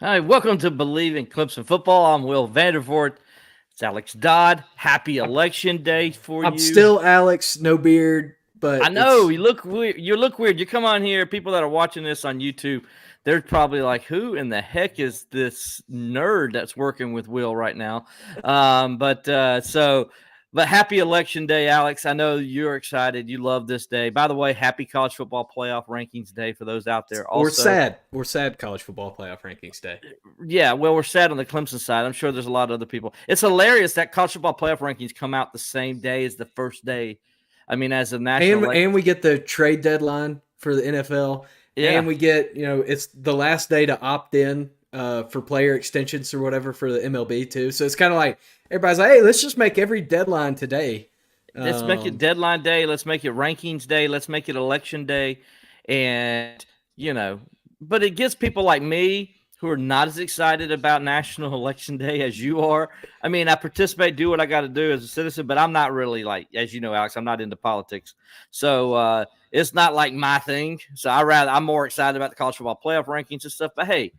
Hi, welcome to Believe in Clemson Football. I'm Will Vandervoort. It's Alex Dodd. Happy election day for I'm you. still Alex, no beard, I but know it's you look weird. You look weird. You come on here. People that are watching this on YouTube, they're probably like, "Who in the heck is this nerd that's working with Will right now?" But happy election day, Alex. I know you're excited. You love this day. By the way, happy college football playoff rankings day for those out there. or Also, sad. Or sad college football playoff rankings day. yeah, well, we're sad on the Clemson side. I'm sure there's a lot of other people. It's hilarious that college football playoff rankings come out the same day as the first day. I mean, as a national, And we get the trade deadline for the NFL, yeah, and we get it's the last day to opt in for player extensions or whatever for the MLB too. So it's kind of like everybody's like, hey, let's just make every deadline today. let's make it Um, deadline day. Let's make it rankings day. Let's make it election day. And, you know, but it gets people like me who are not as excited about National Election Day as you are. I mean, I participate, do what I got to do as a citizen, but I'm not really like, as you know, Alex, I'm not into politics. So it's not like my thing. So I'm more excited about the college football playoff rankings and stuff. But hey,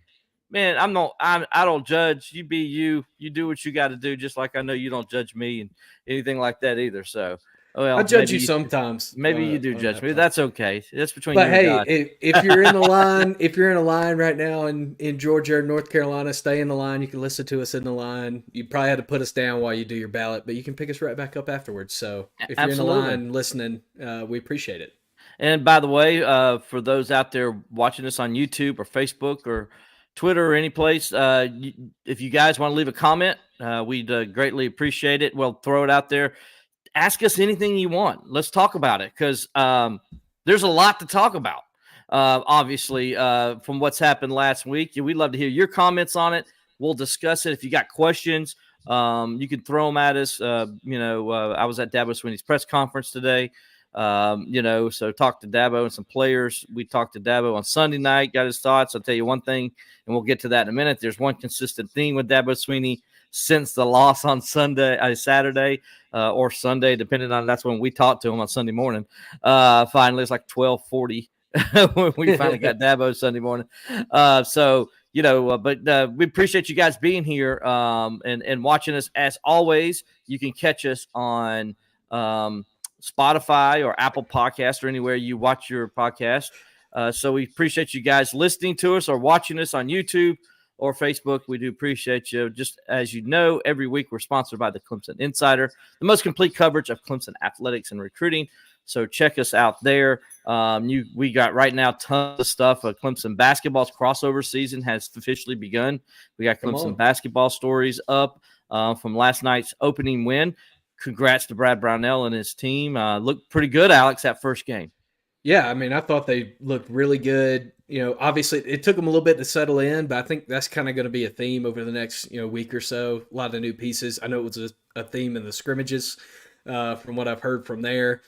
man, I don't judge. You be you. You do what you got to do, just like I know you don't judge me and anything like that either. So, I well, judge you sometimes maybe you do on judge that me. front. That's okay. That's between But you and hey, God. if you're in the line, if you're in a line right now in Georgia or North Carolina, stay in the line. You can listen to us in the line. You probably had to put us down while you do your ballot, but you can pick us right back up afterwards. So if you're in the Absolutely. line listening, we appreciate it. And by the way, for those out there watching us on YouTube or Facebook or Twitter or any place, if you guys want to leave a comment, we'd greatly appreciate it. We'll throw it out there. Ask us anything you want. Let's talk about it because there's a lot to talk about. Obviously, from what's happened last week, we'd love to hear your comments on it. We'll discuss it. If you got questions, you can throw them at us. I was at Dabo Swinney's press conference today. So talked to Dabo and some players. We talked to Dabo on Sunday night, got his thoughts. I'll tell you one thing, and we'll get to that in a minute. There's one consistent theme with Dabo Swinney since the loss on Saturday or Sunday, depending on that's when we talked to him on Sunday morning. Finally, it's like 12:40 when we finally got Dabo Sunday morning. But we appreciate you guys being here and watching us. As always, you can catch us on Spotify or Apple Podcast or anywhere you watch your podcast. So we appreciate you guys listening to us or watching us on YouTube or Facebook. We do appreciate you. Just as you know, every week we're sponsored by the Clemson Insider, the most complete coverage of Clemson athletics and recruiting. So check us out there. We got right now tons of stuff. Clemson basketball's crossover season has officially begun. We got Come Clemson on. basketball stories up from last night's opening win. Congrats to Brad Brownell and his team. Looked pretty good, Alex, that first game. Yeah, I mean, I thought they looked really good. Obviously, it took them a little bit to settle in, but I think that's kind of going to be a theme over the next week or so. A lot of new pieces. I know it was a theme in the scrimmages, from what I've heard from there.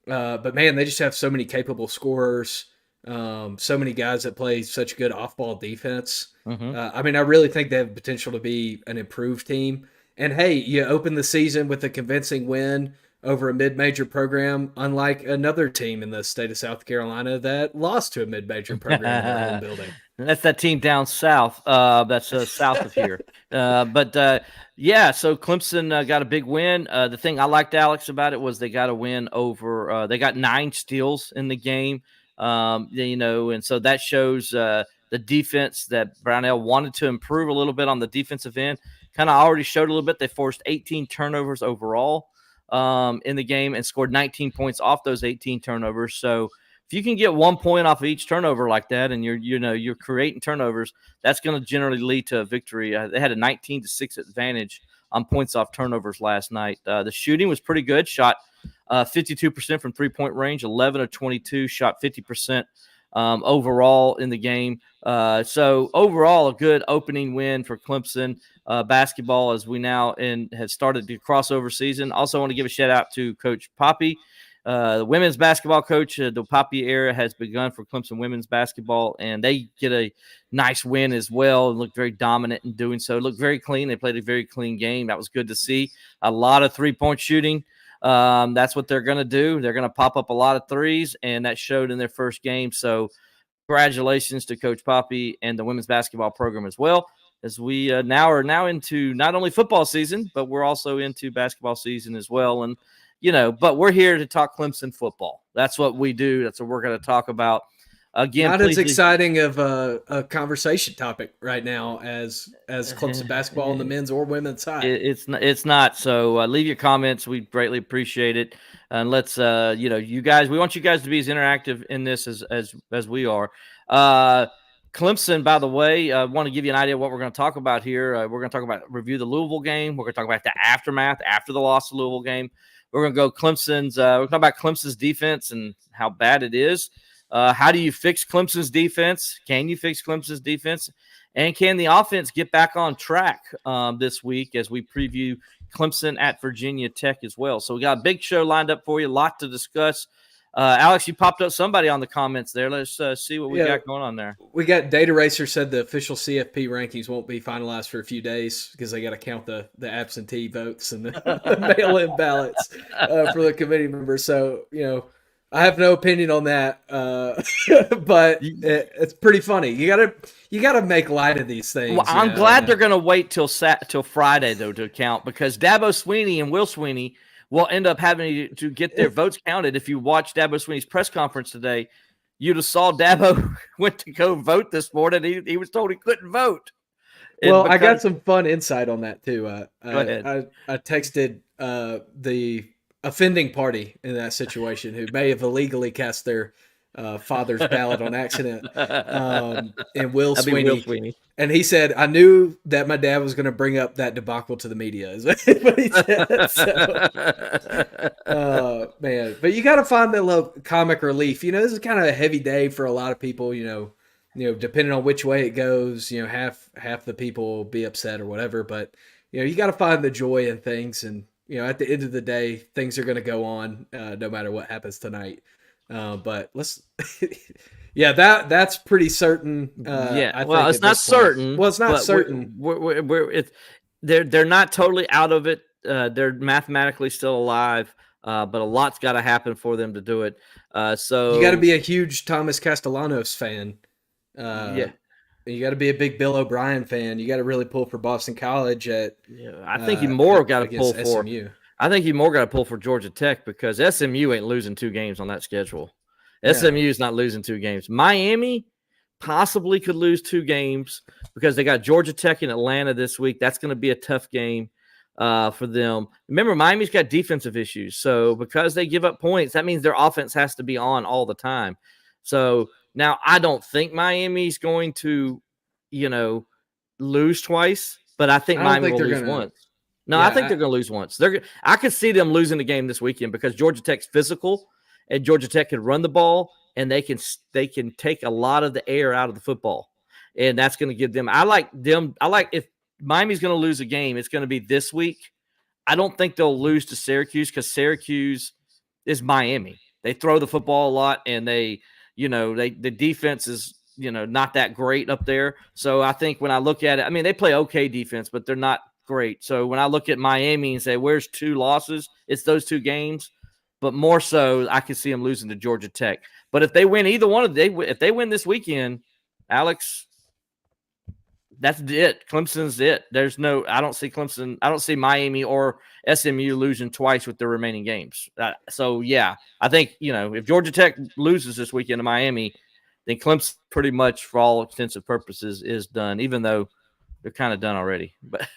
But man, they just have so many capable scorers, so many guys that play such good off-ball defense. Mm-hmm. I mean, I really think they have potential to be an improved team. And hey, you open the season with a convincing win over a mid-major program, unlike another team in the state of South Carolina that lost to a mid-major program in their home building. That's that team down south. That's south of here. Yeah, so Clemson got a big win. The thing I liked, Alex, about it was they got a win over. They got 9 steals in the game. And so that shows the defense that Brownell wanted to improve a little bit on the defensive end. Kind of already showed a little bit. They forced 18 turnovers overall in the game and scored 19 points off those 18 turnovers. So if you can get 1 point off of each turnover like that, and you're creating turnovers, that's going to generally lead to a victory. They had a 19-6 advantage on points off turnovers last night. The shooting was pretty good. Shot 52% from 3-point range, 11 of 22, shot 50% overall in the game. So overall, a good opening win for Clemson basketball as we now have started the crossover season. Also want to give a shout out to Coach Poppy. The women's basketball coach, the Poppy era has begun for Clemson women's basketball, and they get a nice win as well and look very dominant in doing so. Look very clean. They played a very clean game. That was good to see. A lot of three-point shooting. That's what they're going to do. They're going to pop up a lot of threes, and that showed in their first game. So Congratulations to Coach Poppy and the women's basketball program as well, as we are now into not only football season, but we're also into basketball season as well. And, but we're here to talk Clemson football. That's what we do. That's what we're going to talk about. Again, not as exciting of a conversation topic right now as Clemson basketball on the men's or women's side. It's not. So leave your comments. We greatly appreciate it. And let's, you guys, we want you guys to be as interactive in this as we are. Clemson, by the way, I want to give you an idea of what we're going to talk about here. We're going to talk about review the Louisville game. We're going to talk about the aftermath after the loss of Louisville game. We're going to go Clemson's. We're going to talk about Clemson's defense and how bad it is. How do you fix Clemson's defense? Can you fix Clemson's defense? And can the offense get back on track this week as we preview Clemson at Virginia Tech as well? So we got a big show lined up for you, a lot to discuss. Alex, you popped up somebody on the comments there. Let's see what we got going on there. We got Data Racer said the official CFP rankings won't be finalized for a few days because they got to count the absentee votes and the mail-in ballots for the committee members. So, I have no opinion on that, but it's pretty funny. You gotta make light of these things. Well, I'm glad they're going to wait till Friday though to count, because Dabo Swinney and Will Swinney will end up having to get their votes counted. If you watch Dabo Swinney's press conference today, you'd have saw Dabo went to go vote this morning. He was told he couldn't vote. Well, I got some fun insight on that too. Go ahead. I texted the offending party in that situation who may have illegally cast their father's ballot on accident, and Will Swinney. And he said, "I knew that my dad was going to bring up that debacle to the media," is what he said. So, man, but you got to find the little comic relief. This is kind of a heavy day for a lot of people. Depending on which way it goes, half the people will be upset or whatever. But you got to find the joy in things, and at the end of the day, things are going to go on no matter what happens tonight. But let's, that's pretty certain. It's not certain. Well, it's not certain. They're not totally out of it. They're mathematically still alive, but a lot's got to happen for them to do it. So you got to be a huge Thomas Castellanos fan. You got to be a big Bill O'Brien fan. You got to really pull for Boston College I think you more got to pull for SMU. I think you more got to pull for Georgia Tech, because SMU ain't losing 2 games on that schedule. Yeah. SMU is not losing 2 games. Miami possibly could lose 2 games because they got Georgia Tech in Atlanta this week. That's going to be a tough game for them. Remember, Miami's got defensive issues. So because they give up points, that means their offense has to be on all the time. So now I don't think Miami's going to, lose twice, but I think Miami will lose once. No, I think they're going to lose once. I could see them losing the game this weekend because Georgia Tech's physical, and Georgia Tech can run the ball, and they can take a lot of the air out of the football, and that's going to give them. I like if Miami's going to lose a game, it's going to be this week. I don't think they'll lose to Syracuse because Syracuse is Miami. They throw the football a lot, and the defense is not that great up there. So I think when I look at it, they play okay defense, but they're not great. So when I look at Miami and say, where's 2 losses? It's those 2 games, but more so I can see them losing to Georgia Tech. But if they win either one of them, if they win this weekend, Alex, that's it. Clemson's it. I don't see Clemson. I don't see Miami or SMU losing twice with their remaining games. I think, if Georgia Tech loses this weekend to Miami, then Clemson pretty much for all intents and purposes is done, even though they're kind of done already. But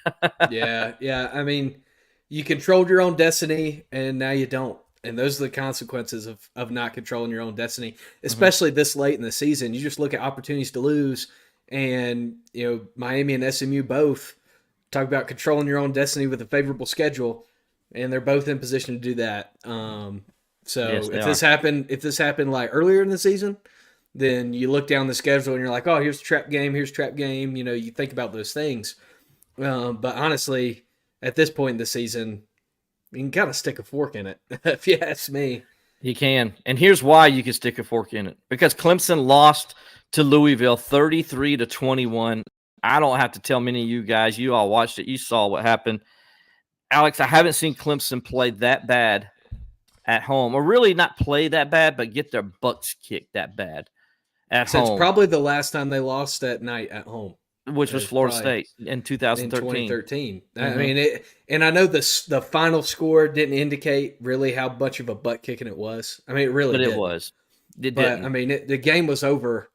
yeah. You controlled your own destiny, and now you don't. And those are the consequences of not controlling your own destiny, especially this late in the season. You just look at opportunities to lose, and Miami and SMU both talk about controlling your own destiny with a favorable schedule, and they're both in position to do that. If this happened like earlier in the season, then you look down the schedule and you're like, oh, here's trap game. You think about those things. But honestly, at this point in the season, you can kind of stick a fork in it, if you ask me. You can. And here's why you can stick a fork in it. Because Clemson lost to Louisville 33-21. I don't have to tell many of you guys. You all watched it. You saw what happened. Alex, I haven't seen Clemson play that bad at home. Or really not play that bad, but get their butts kicked that bad. at Since home, probably the last time they lost that night at home, which was Florida State in in 2013. 2013. I Mhm. mean, and I know the final score didn't indicate really how much of a butt kicking it was. I mean, it really But it didn't. was. It But I didn't. mean, the game was over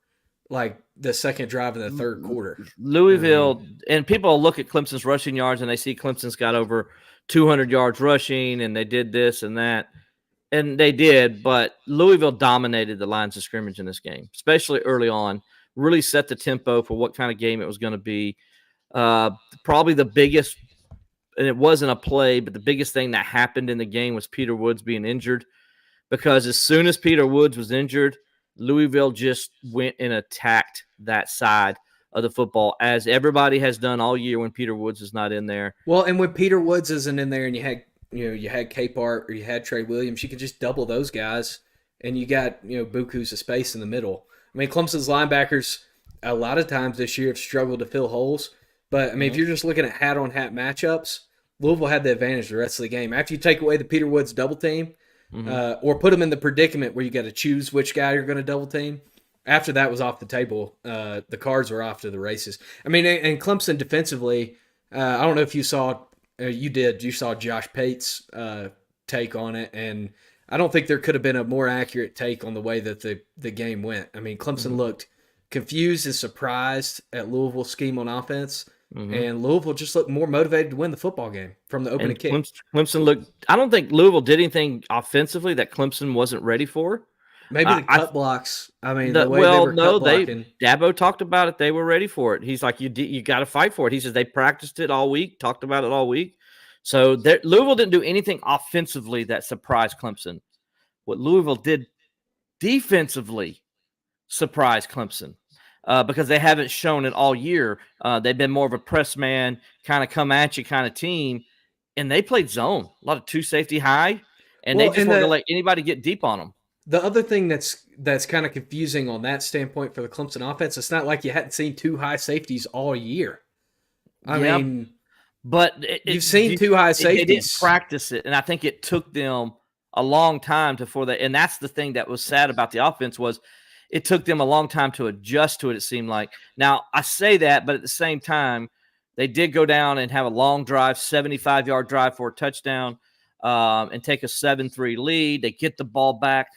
like the second drive in the third quarter. I Louisville, mean, and people look at Clemson's rushing yards and they see Clemson's got over 200 yards rushing and they did this and that. And they did, but Louisville dominated the lines of scrimmage in this game, especially early on, really set the tempo for what kind of game it was going to be. Probably the biggest, and it wasn't a play, but the biggest thing that happened in the game was Peter Woods being injured, because as soon as Peter Woods was injured, Louisville just went and attacked that side of the football, as everybody has done all year when Peter Woods is not in there. well, and when Peter Woods isn't in there, and you had Capart or you had Trey Williams, you could just double those guys, and you got Buku's a space in the middle. I mean, Clemson's linebackers a lot of times this year have struggled to fill holes, but I mean, if you're just looking at hat on hat matchups, Louisville had the advantage the rest of the game. After you take away the Peter Woods double team, or put them in the predicament where you got to choose which guy you're going to double team. After that was off the table, the cards were off to the races. I mean, and Clemson defensively, I don't know if you saw, you saw Josh Pate's take on it, and I don't think there could have been a more accurate take on the way that the game went. I mean, Clemson looked confused and surprised at Louisville's scheme on offense, and Louisville just looked more motivated to win the football game from the opening kick. Clemson looked – I don't think Louisville did anything offensively that Clemson wasn't ready for. Maybe the cut blocks. I mean, the way they were cut blocking. Dabo talked about it. They were ready for it. He's like, you got to fight for it. He says they practiced it all week, talked about it all week. So Louisville didn't do anything offensively that surprised Clemson. What Louisville did defensively surprised Clemson, because they haven't shown it all year. They've been more of a press man, kind of come at you kind of team, and they played zone, a lot of two safety high, and they just weren't going to let anybody get deep on them. The other thing that's kind of confusing on that standpoint for the Clemson offense, it's not like you hadn't seen two high safeties all year. I mean, but you've seen two high safeties. They didn't practice it, and I think it took them a long time before that. And that's the thing that was sad about the offense, was it took them a long time to adjust to it, it seemed like. Now, I say that, but at the same time, they did go down and have a long drive, 75-yard drive for a touchdown, and take a 7-3 lead. They get the ball back,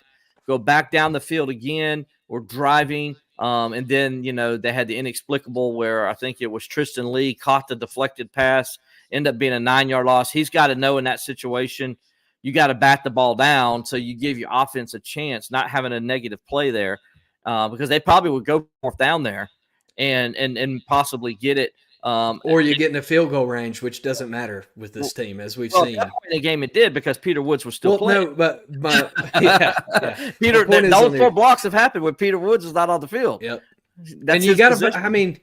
go back down the field again. We're driving. And then, they had the inexplicable where I think it was Tristan Lee caught the deflected pass, ended up being a 9-yard loss. He's got to know in that situation, you got to bat the ball down so you give your offense a chance, not having a negative play there, because they probably would go fourth down there and possibly get it. Or you get in a field goal range, which doesn't matter with this team, as we've seen. In the game it did, because Peter Woods was still playing. No, but yeah. Peter, those 4 blocks have happened when Peter Woods is not on the field. Yep. And you got to, I mean,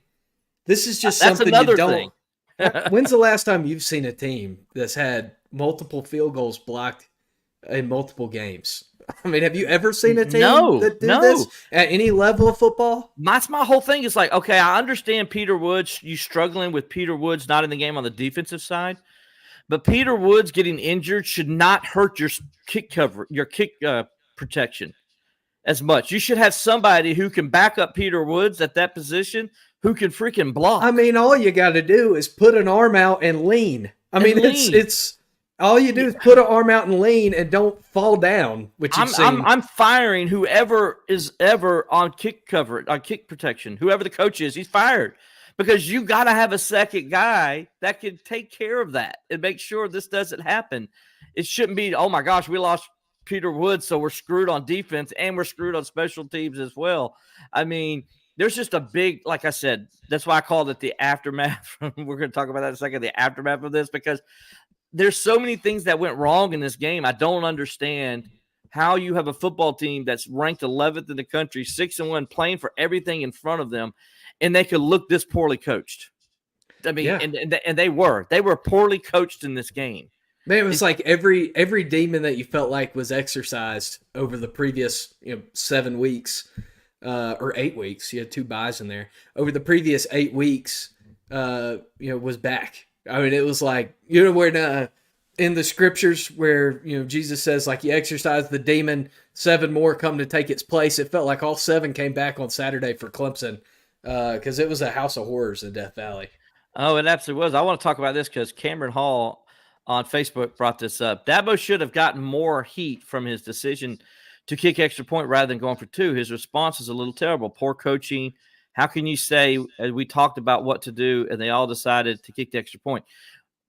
this is just something you don't. Thing. When's the last time you've seen a team that's had multiple field goals blocked in multiple games? I mean, have you ever seen a team that do this at any level of football? That's my whole thing. Is like, okay, I understand Peter Woods, you struggling with Peter Woods not in the game on the defensive side, but Peter Woods getting injured should not hurt your kick cover, your kick protection as much. You should have somebody who can back up Peter Woods at that position, who can freaking block. I mean, all you got to do is put an arm out and lean. It's all you do is put an arm out and lean and don't fall down, which I'm firing whoever is ever on kick cover, on kick protection, whoever the coach is, he's fired, because you got to have a second guy that can take care of that and make sure this doesn't happen. It shouldn't be, oh my gosh, we lost Peter Woods, so we're screwed on defense and we're screwed on special teams as well. I mean, there's just a big, like I said, that's why I called it the aftermath. We're going to talk about that in a second, the aftermath of this, because there's so many things that went wrong in this game. I don't understand how you have a football team that's ranked 11th in the country, 6-1, playing for everything in front of them, and they could look this poorly coached. I mean, and they were poorly coached in this game. Man, it was like every demon that you felt like was exercised over the previous 7 weeks or 8 weeks. You had 2 byes in there. Over the previous 8 weeks, was back. I mean, it was like, when in the scriptures where, Jesus says, like, you exorcise the demon, 7 more come to take its place. It felt like all 7 came back on Saturday for Clemson, because it was a house of horrors in Death Valley. Oh, it absolutely was. I want to talk about this because Cameron Hall on Facebook brought this up. Dabo should have gotten more heat from his decision to kick extra point rather than going for 2. His response is a little terrible. Poor coaching. How can you say, as we talked about what to do, and they all decided to kick the extra point?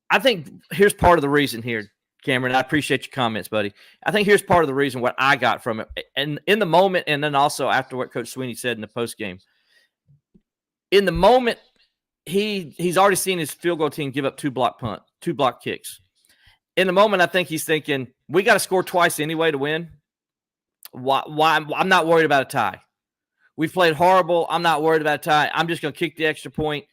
I think here's part of the reason here, Cameron. I appreciate your comments, buddy. I think here's part of the reason what I got from it. And in the moment, and then also after what Coach Swinney said in the postgame. In the moment, he's already seen his field goal team give up 2 block kicks. In the moment, I think he's thinking, we got to score twice anyway to win. Why? I'm not worried about a tie. We've played horrible. I'm not worried about a tie. I'm just going to kick the extra point.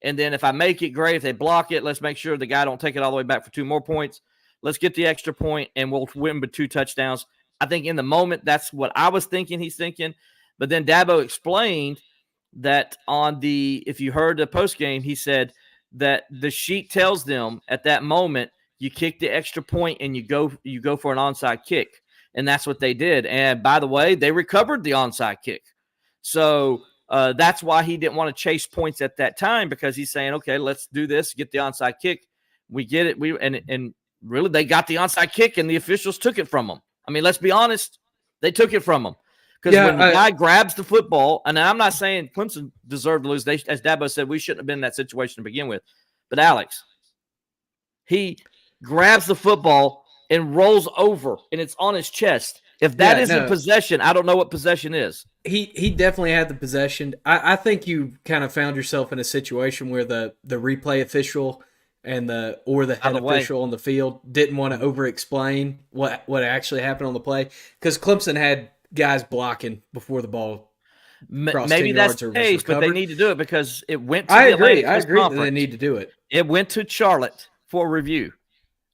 And then if I make it, great. If they block it, let's make sure the guy don't take it all the way back for 2 more points. Let's get the extra point, and we'll win with 2 touchdowns. I think in the moment, that's what I was thinking he's thinking. But then Dabo explained that if you heard the postgame, he said that the sheet tells them at that moment, you kick the extra point and you go for an onside kick. And that's what they did. And by the way, they recovered the onside kick. So that's why he didn't want to chase points at that time, because he's saying, okay, let's do this, get the onside kick. We get it. And really they got the onside kick and the officials took it from them. I mean, let's be honest. They took it from them. Because when the guy grabs the football, and I'm not saying Clemson deserved to lose. As Dabo said, we shouldn't have been in that situation to begin with. But Alex, he grabs the football and rolls over, and it's on his chest. If that isn't possession, I don't know what possession is. He definitely had the possession. I think you kind of found yourself in a situation where the replay official and the head official on the field didn't want to over-explain what actually happened on the play, because Clemson had guys blocking before the ball crossed 10 maybe that's yards the case, but they need to do it because it went to I the agree Atlantic that they need to do it. It went to Charlotte for review,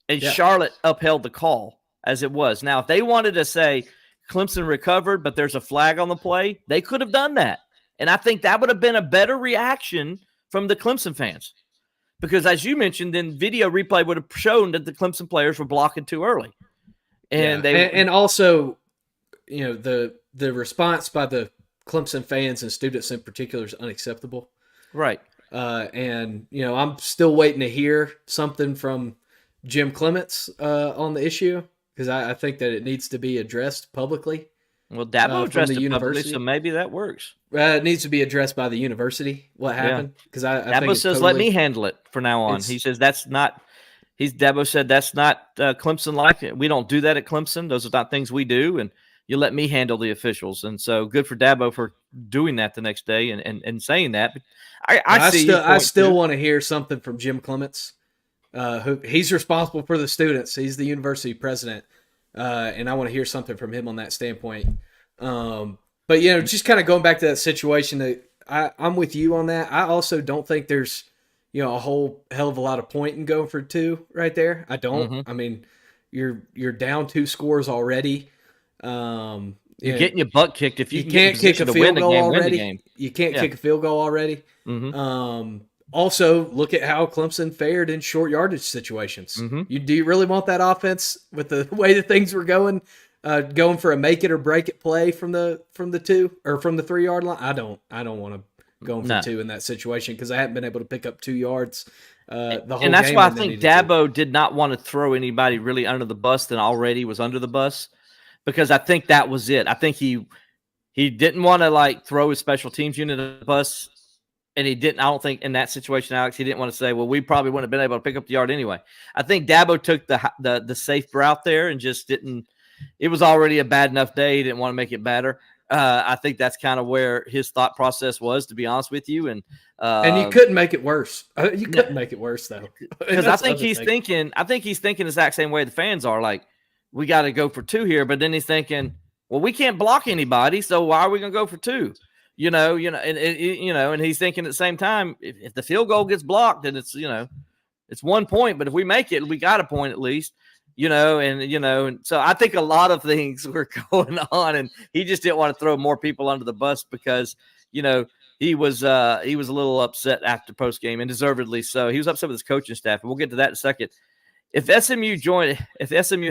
and Charlotte upheld the call as it was. Now, if they wanted to say Clemson recovered, but there's a flag on the play, they could have done that. And I think that would have been a better reaction from the Clemson fans. Because as you mentioned, then video replay would have shown that the Clemson players were blocking too early. And also, the response by the Clemson fans and students in particular is unacceptable. Right. And I'm still waiting to hear something from Jim Clements on the issue, because I think that it needs to be addressed publicly. Well, Dabo addressed it publicly, so maybe that works. It needs to be addressed by the university. What happened? Because I Dabo think says, "Let me handle it for now on." He says that's not. Dabo said that's not Clemson like it. We don't do that at Clemson. Those are not things we do, and you let me handle the officials. And so good for Dabo for doing that the next day and saying that. But I still want to hear something from Jim Clements. He's responsible for the students. He's the university president. And I want to hear something from him on that standpoint. But, just kind of going back to that situation, that I'm with you on that. I also don't think there's, a whole hell of a lot of point in going for 2 right there. I don't. Mm-hmm. I mean, you're down 2 scores already. You're getting your butt kicked if you can't kick a field goal already. You can't kick a field goal already. Mm-hmm. Also, look at how Clemson fared in short yardage situations. Mm-hmm. Do you really want that offense with the way that things were going for a make it or break it play from the 2 or from the 3 yard line? I don't want to go for 2 in that situation, because I haven't been able to pick up 2 yards the whole game. And that's why I think Dabo did not want to throw anybody really under the bus that already was under the bus, because I think that was it. I think he didn't want to throw his special teams unit under the bus. And he didn't. I don't think in that situation, Alex, he didn't want to say, "Well, we probably wouldn't have been able to pick up the yard anyway." I think Dabo took the safe route there and just didn't. It was already a bad enough day. He didn't want to make it better. I think that's kind of where his thought process was, to be honest with you. And you couldn't make it worse. You couldn't make it worse though, because I think he's thinking. I think he's thinking the exact same way the fans are. Like, we got to go for 2 here, but then he's thinking, "Well, we can't block anybody, so why are we going to go for 2?" And he's thinking at the same time, if the field goal gets blocked, then it's 1 point. But if we make it, we got a point at least, and so I think a lot of things were going on, and he just didn't want to throw more people under the bus because, he was a little upset after post game, and deservedly so. He was upset with his coaching staff, and we'll get to that in a second. If SMU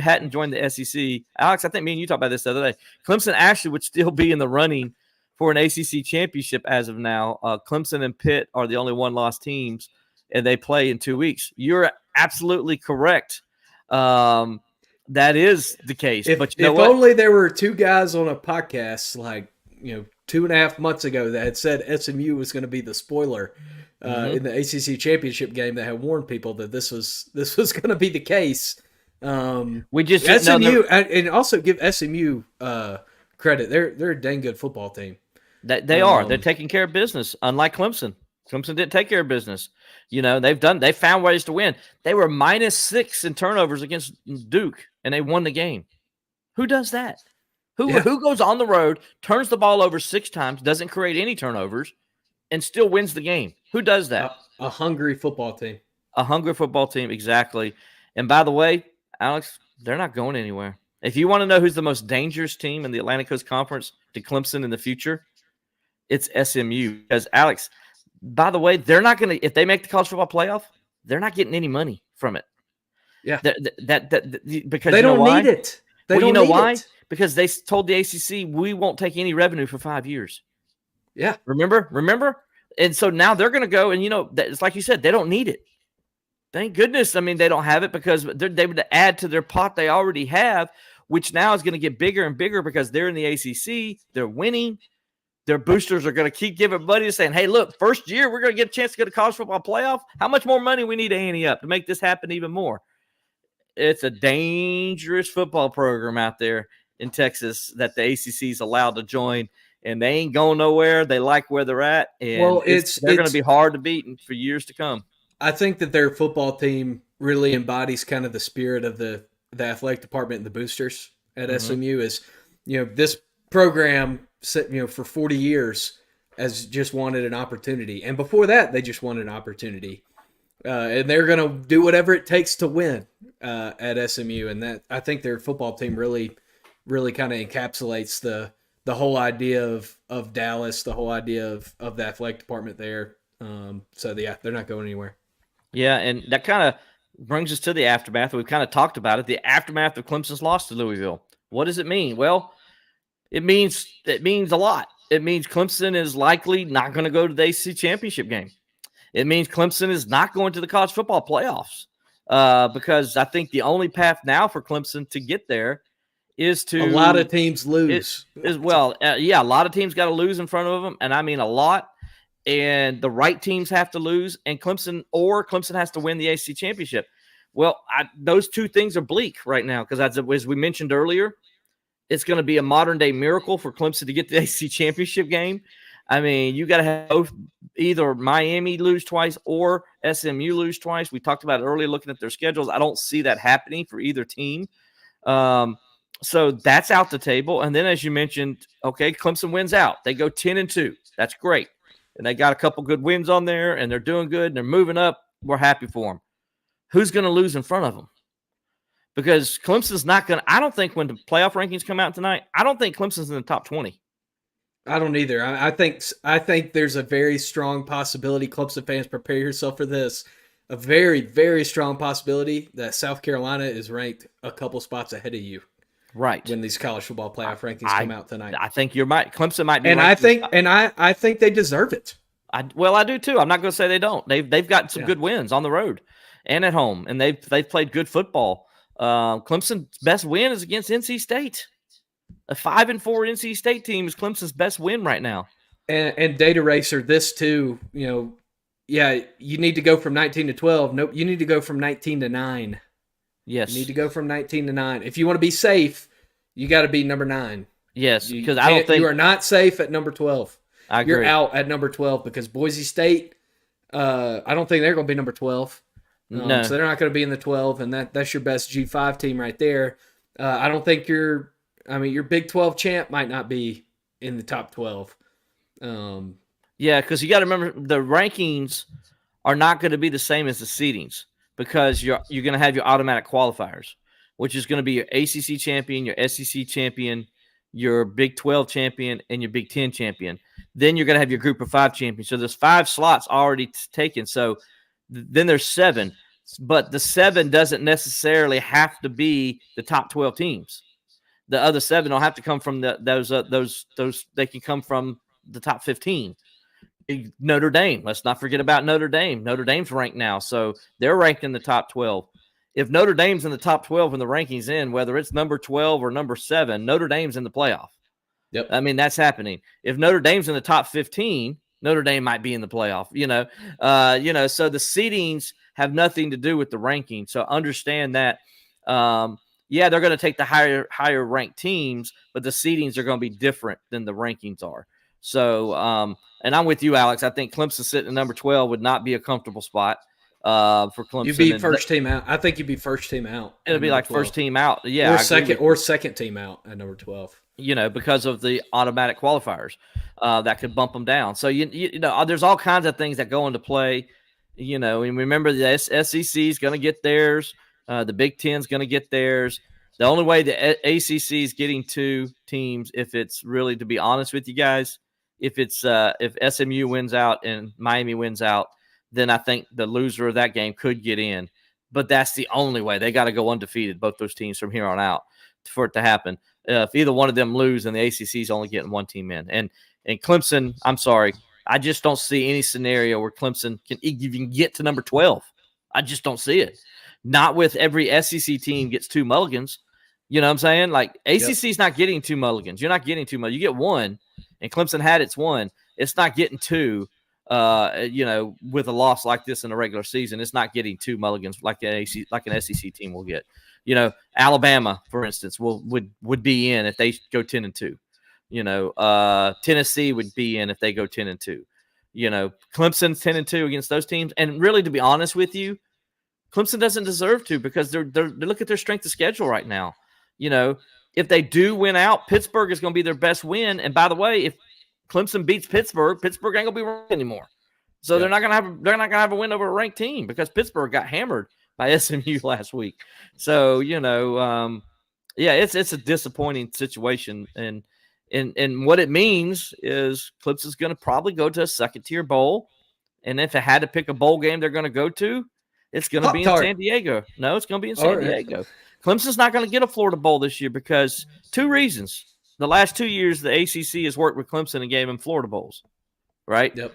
hadn't joined the SEC, Alex, I think me and you talked about this the other day. Clemson actually would still be in the running for an ACC championship as of now. Clemson and Pitt are the only one-loss teams, and they play in 2 weeks. You're absolutely correct. That is the case. But you know what? Only there were two guys on a podcast 2.5 months ago that had said SMU was going to be the spoiler in the ACC championship game, that had warned people that this was going to be the case. We just SMU and also give SMU credit. They're a dang good football team. They are. They're taking care of business, unlike Clemson. Clemson didn't take care of business. They found ways to win. They were -6 in turnovers against Duke, and they won the game. Who does that? Who goes on the road, turns the ball over 6 times, doesn't create any turnovers, and still wins the game? Who does that? A hungry football team. A hungry football team, exactly. And by the way, Alex, they're not going anywhere. If you want to know who's the most dangerous team in the Atlantic Coast Conference to Clemson in the future, it's SMU. Because, Alex, by the way, they're not going to – if they make the college football playoff, they're not getting any money from it. Yeah. Because they don't why? need it. You know why? Because they told the ACC, we won't take any revenue for 5 years. Yeah. Remember? And so now they're going to go, and it's like you said, they don't need it. Thank goodness. I mean, they don't have it because they would add to their pot they already have, which now is going to get bigger and bigger because they're in the ACC. They're winning. Their boosters are going to keep giving money, saying, hey, look, first year we're going to get a chance to go to college football playoff. How much more money we need to ante up to make this happen even more? It's a dangerous football program out there in Texas that the ACC is allowed to join, and they ain't going nowhere. They like where they're at, and they're going to be hard to beat for years to come. I think that their football team really embodies kind of the spirit of the athletic department and the boosters at SMU. Is this program, for 40 years has just wanted an opportunity, and before that they just wanted an opportunity, and they're going to do whatever it takes to win at SMU. And that, I think their football team really kind of encapsulates the whole idea of Dallas, the whole idea of the athletic department there. They're not going anywhere. Yeah, and that kind of brings us to the aftermath. We've kind of talked about it. The aftermath of Clemson's loss to Louisville. What does it mean? Well, it means a lot. It means Clemson is likely not going to go to the ACC Championship game. It means Clemson is not going to the college football playoffs because I think the only path now for Clemson to get there is to – a lot of teams lose. A lot of teams got to lose in front of them, and I mean a lot. And the right teams have to lose, and Clemson has to win the ACC Championship. Well, those two things are bleak right now because as we mentioned earlier, it's going to be a modern-day miracle for Clemson to get the ACC Championship game. I mean, you got to have both, either Miami lose twice or SMU lose twice. We talked about it earlier looking at their schedules. I don't see that happening for either team. So that's out the table. And then, as you mentioned, okay, Clemson wins out. They go 10-2. That's great. And they got a couple good wins on there, and they're doing good, and they're moving up. We're happy for them. Who's going to lose in front of them? Because Clemson's not going to – I don't think when the playoff rankings come out tonight, I don't think Clemson's in the top 20. I don't either. I think there's a very strong possibility, Clemson fans, prepare yourself for this, a very, very strong possibility that South Carolina is ranked a couple spots ahead of you. Right. When these college football playoff rankings come out tonight. I think you're right. Clemson might be. And I think they deserve it. I do too. I'm not going to say they don't. They've got some good wins on the road and at home, and they've played good football. Clemson's best win is against NC State. A 5-4 NC State team is Clemson's best win right now. And Data Racer, this too, you need to go from 19 to 12. Nope, you need to go from 19 to 9. Yes. You need to go from 19 to 9. If you want to be safe, you got to be number 9. Yes, because I don't think you are not safe at number 12. I agree. You're out at number 12 because Boise State, I don't think they're going to be number 12. No. So they're not going to be in the 12, and that's your best G5 team right there. I don't think your Big 12 champ might not be in the top 12. Yeah, because you got to remember the rankings are not going to be the same as the seedings because you're going to have your automatic qualifiers, which is going to be your ACC champion, your SEC champion, your Big 12 champion, and your Big 10 champion. Then you're going to have your Group of 5 champions. So there's 5 slots already taken. So then there's 7. but the 7 doesn't necessarily have to be the top 12 teams. The other 7 don't have to come from those. They can come from the top 15. Notre Dame. Let's not forget about Notre Dame. Notre Dame's ranked now, so they're ranked in the top 12. If Notre Dame's in the top 12 when the rankings end, whether it's number 12 or number 7, Notre Dame's in the playoff. Yep. I mean, that's happening. If Notre Dame's in the top 15, Notre Dame might be in the playoff. So the seedings have nothing to do with the ranking. So understand that. They're going to take the higher ranked teams, but the seedings are going to be different than the rankings are. So, and I'm with you, Alex. I think Clemson sitting at number 12 would not be a comfortable spot for Clemson. You'd be first team out. I think you'd be first team out. It'll be like 12. First team out. Yeah. Or second team out at number 12. Because of the automatic qualifiers that could bump them down. So, there's all kinds of things that go into play, and remember the SEC is going to get theirs. The Big Ten is going to get theirs. The only way the ACC is getting 2 teams, if it's really, to be honest with you guys, if SMU wins out and Miami wins out, then I think the loser of that game could get in. But that's the only way. They got to go undefeated, both those teams, from here on out for it to happen. If either one of them lose, then the ACC is only getting 1 team in. And Clemson, I'm sorry, I just don't see any scenario where Clemson can even get to number 12. I just don't see it. Not with every SEC team gets 2 mulligans. You know what I'm saying? Like, ACC is not getting 2 mulligans. You're not getting 2 mulligans. You get 1, and Clemson had its 1. It's not getting 2. With a loss like this in a regular season, it's not getting 2 mulligans like an SEC team will get. Alabama, for instance, would be in if they go 10-2. Tennessee would be in if they go 10-2. Clemson's 10-2 against those teams. And really, to be honest with you, Clemson doesn't deserve to, because they look at their strength of schedule right now. If they do win out, Pittsburgh is going to be their best win. And by the way, if Clemson beats Pittsburgh ain't going to be ranked anymore. So they're not going to have a win over a ranked team, because Pittsburgh got hammered by SMU last week. So, it's a disappointing situation. And what it means is Clemson's going to probably go to a second-tier bowl. And if it had to pick a bowl game they're going to go to, it's going to be in San Diego. No, it's going to be in San Diego. Clemson's not going to get a Florida Bowl this year because 2 reasons. The last 2 years, the ACC has worked with Clemson and gave them Florida Bowls, right? Yep.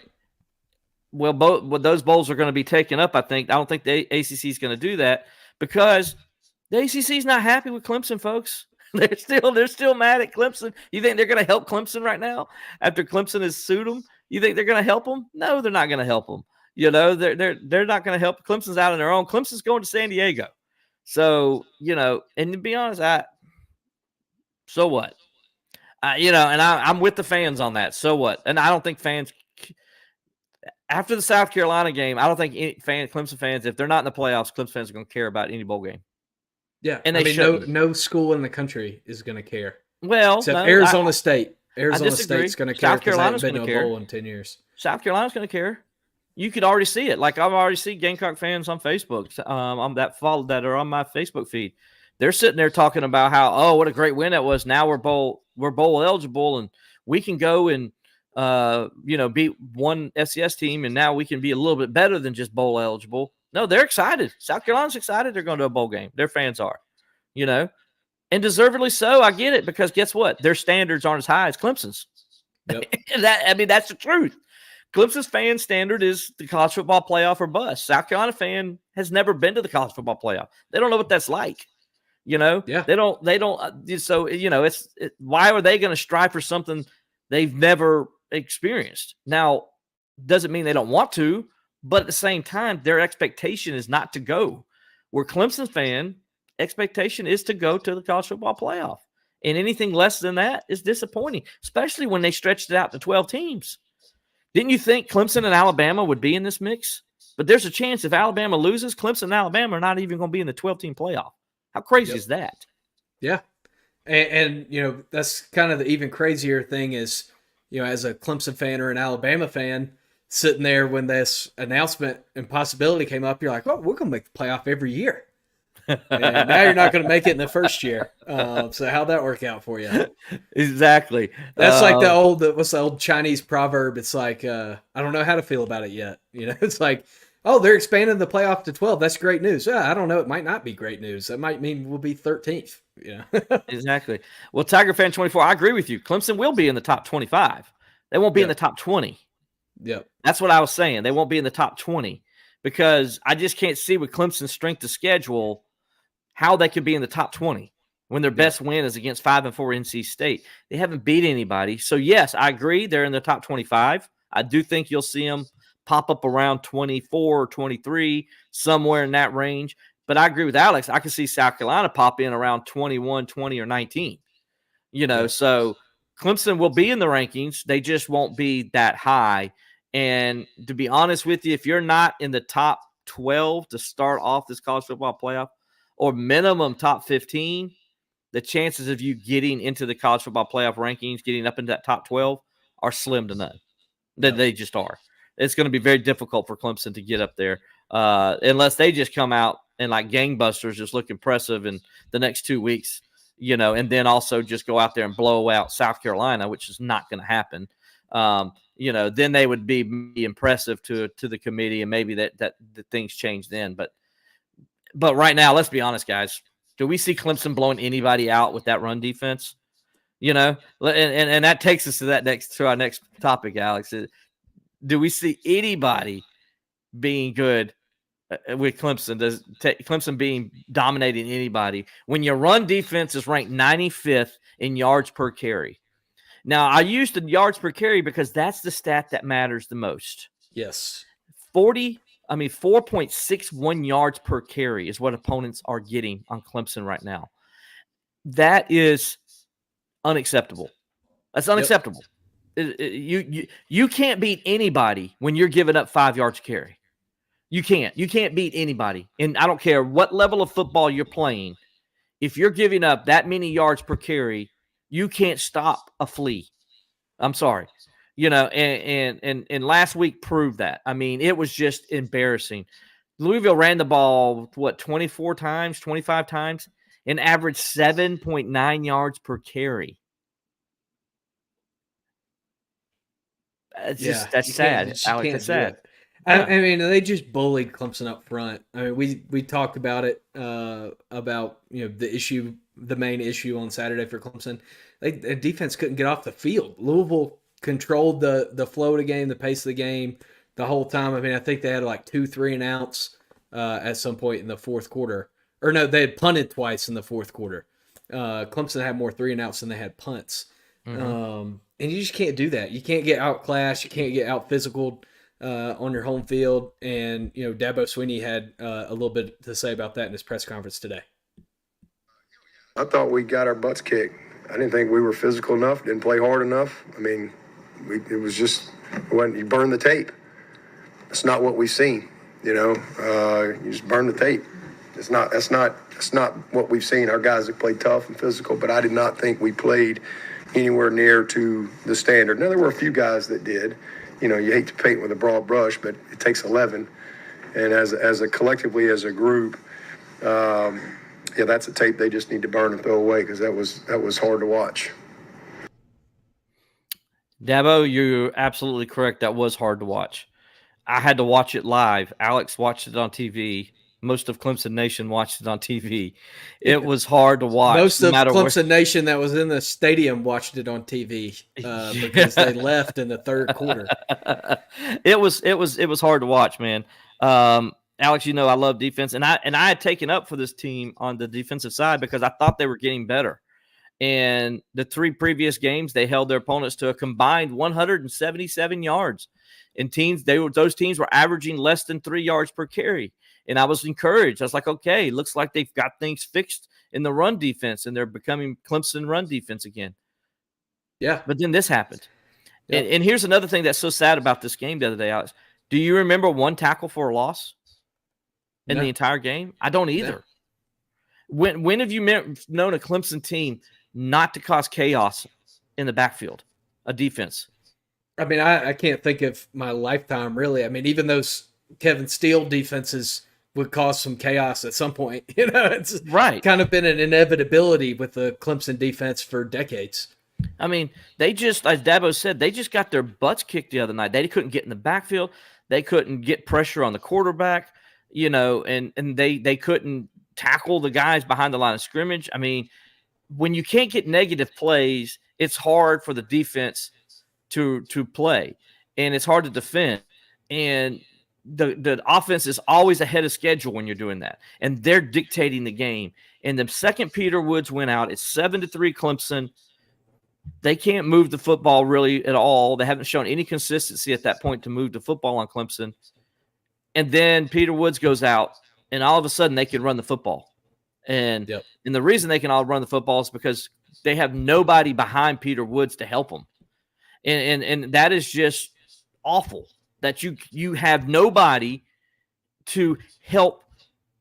Well, those bowls are going to be taken up, I think. I don't think the ACC is going to do that, because the ACC is not happy with Clemson, folks. They're still mad at Clemson. You think they're going to help Clemson right now after Clemson has sued them? You think they're going to help them? No, they're not going to help them. They're not going to help. Clemson's out on their own. Clemson's going to San Diego. So, and to be honest, so what? And I'm with the fans on that. So what? And I don't think fans, after the South Carolina game, I don't think Clemson fans, if they're not in the playoffs, Clemson fans are going to care about any bowl game. Yeah, and no school in the country is going to care. Well, except Arizona State. Arizona State's going to care because they haven't been to a bowl in 10 years. South Carolina's going to care. You could already see it. Like, I've already seen Gamecock fans on Facebook that are on my Facebook feed. They're sitting there talking about how, what a great win that was. Now we're bowl eligible, and we can go and beat one FCS team, and now we can be a little bit better than just bowl eligible. No, they're excited. South Carolina's excited. They're going to a bowl game. Their fans are, and deservedly so. I get it, because guess what? Their standards aren't as high as Clemson's. Yep. That's the truth. Clemson's fan standard is the college football playoff or bust. South Carolina fan has never been to the college football playoff. They don't know what that's like. Yeah. They don't. So, why are they going to strive for something they've never experienced? Now, doesn't mean they don't want to, but at the same time, their expectation is not to go. Where Clemson's fan expectation is to go to the college football playoff. And anything less than that is disappointing, especially when they stretched it out to 12 teams. Didn't you think Clemson and Alabama would be in this mix? But there's a chance if Alabama loses, Clemson and Alabama are not even going to be in the 12-team playoff. How crazy is that? Yeah. And that's kind of the even crazier thing is, as a Clemson fan or an Alabama fan, sitting there when this announcement and possibility came up, you're like, oh, we're going to make the playoff every year. And now you're not going to make it in the first year. So how'd that work out for you? Exactly. That's like what's the old Chinese proverb? It's like, I don't know how to feel about it yet. It's like, oh, they're expanding the playoff to 12. That's great news. I don't know. It might not be great news. That might mean we'll be 13th. Exactly. Well, Tiger Fan 24, I agree with you. Clemson will be in the top 25. They won't be in the top 20. Yep. That's what I was saying. They won't be in the top 20 because I just can't see with Clemson's strength of schedule how they could be in the top 20 when their best win is against 5-4 NC State. They haven't beat anybody. So, yes, I agree. They're in the top 25. I do think you'll see them pop up around 24 or 23, somewhere in that range. But I agree with Alex. I can see South Carolina pop in around 21, 20, or 19. So Clemson will be in the rankings. They just won't be that high. And to be honest with you, if you're not in the top 12 to start off this college football playoff or minimum top 15, the chances of you getting into the college football playoff rankings, getting up into that top 12 are slim to none. They just are. It's going to be very difficult for Clemson to get up there unless they just come out and like gangbusters, just look impressive in the next 2 weeks, and then also just go out there and blow out South Carolina, which is not going to happen. Then they would be impressive to the committee, and maybe that things change then. But right now, let's be honest, guys. Do we see Clemson blowing anybody out with that run defense? And that takes us to our next topic, Alex. Do we see anybody being good with Clemson? Does Clemson being dominating anybody when your run defense is ranked 95th in yards per carry? Now, I use the yards per carry because that's the stat that matters the most. Yes. 4.61 yards per carry is what opponents are getting on Clemson right now. That is unacceptable. That's unacceptable. You can't beat anybody when you're giving up 5 yards carry. You can't. You can't beat anybody. And I don't care what level of football you're playing. If you're giving up that many yards per carry, you can't stop a flea. I'm sorry. And last week proved that. I mean, it was just embarrassing. Louisville ran the ball, 24 times, 25 times, and averaged 7.9 yards per carry. That's sad, Alex. That's sad. I mean, they just bullied Clemson up front. I mean, we talked about it, about the main issue on Saturday for Clemson. The defense couldn't get off the field. Louisville controlled the flow of the game, the pace of the game the whole time. I mean, I think they had like 2 3-and-outs at some point in the fourth quarter. Or no, they had punted twice in the fourth quarter. Clemson had more 3-and-outs than they had punts. Mm-hmm. And you just can't do that. You can't get outclassed. You can't get out-physicaled on your home field. And, Dabo Swinney had a little bit to say about that in his press conference today. I thought we got our butts kicked. I didn't think we were physical enough, didn't play hard enough. I mean, it was just when you burn the tape. It's not what we've seen, you just burn the tape. That's not what we've seen. Our guys have played tough and physical, but I did not think we played anywhere near to the standard. Now, there were a few guys that did. You hate to paint with a broad brush, but it takes 11. And as a collectively as a group, that's a tape they just need to burn and throw away because that was hard to watch. Dabo, you're absolutely correct. That was hard to watch. I had to watch it live. Alex watched it on TV. Most of Clemson Nation watched it on TV. It was hard to watch. Most of Clemson Nation that was in the stadium watched it on TV because they left in the third quarter. It was hard to watch, man. Alex, I love defense, and I had taken up for this team on the defensive side because I thought they were getting better. And the 3 previous games, they held their opponents to a combined 177 yards. And those teams were averaging less than 3 yards per carry. And I was encouraged. I was like, okay, looks like they've got things fixed in the run defense, and they're becoming Clemson run defense again. Yeah. But then this happened. Yeah. And here's another thing that's so sad about this game the other day, Alex. Do you remember one tackle for a loss in the entire game? I don't either. No. When have you known a Clemson team not to cause chaos in the backfield, a defense? I mean, I can't think of my lifetime, really. I mean, even those Kevin Steele defenses would cause some chaos at some point. It's kind of been an inevitability with the Clemson defense for decades. I mean, they just, as Dabo said, they just got their butts kicked the other night. They couldn't get in the backfield. They couldn't get pressure on the quarterback, and they couldn't tackle the guys behind the line of scrimmage. I mean, when you can't get negative plays, it's hard for the defense to play, and it's hard to defend. And the offense is always ahead of schedule when you're doing that, and they're dictating the game. And the second Peter Woods went out, it's 7-3 Clemson. They can't move the football really at all. They haven't shown any consistency at that point to move the football on Clemson. And then Peter Woods goes out, and all of a sudden they can run the football. And the reason they can all run the football is because they have nobody behind Peter Woods to help them. And that is just awful that you have nobody to help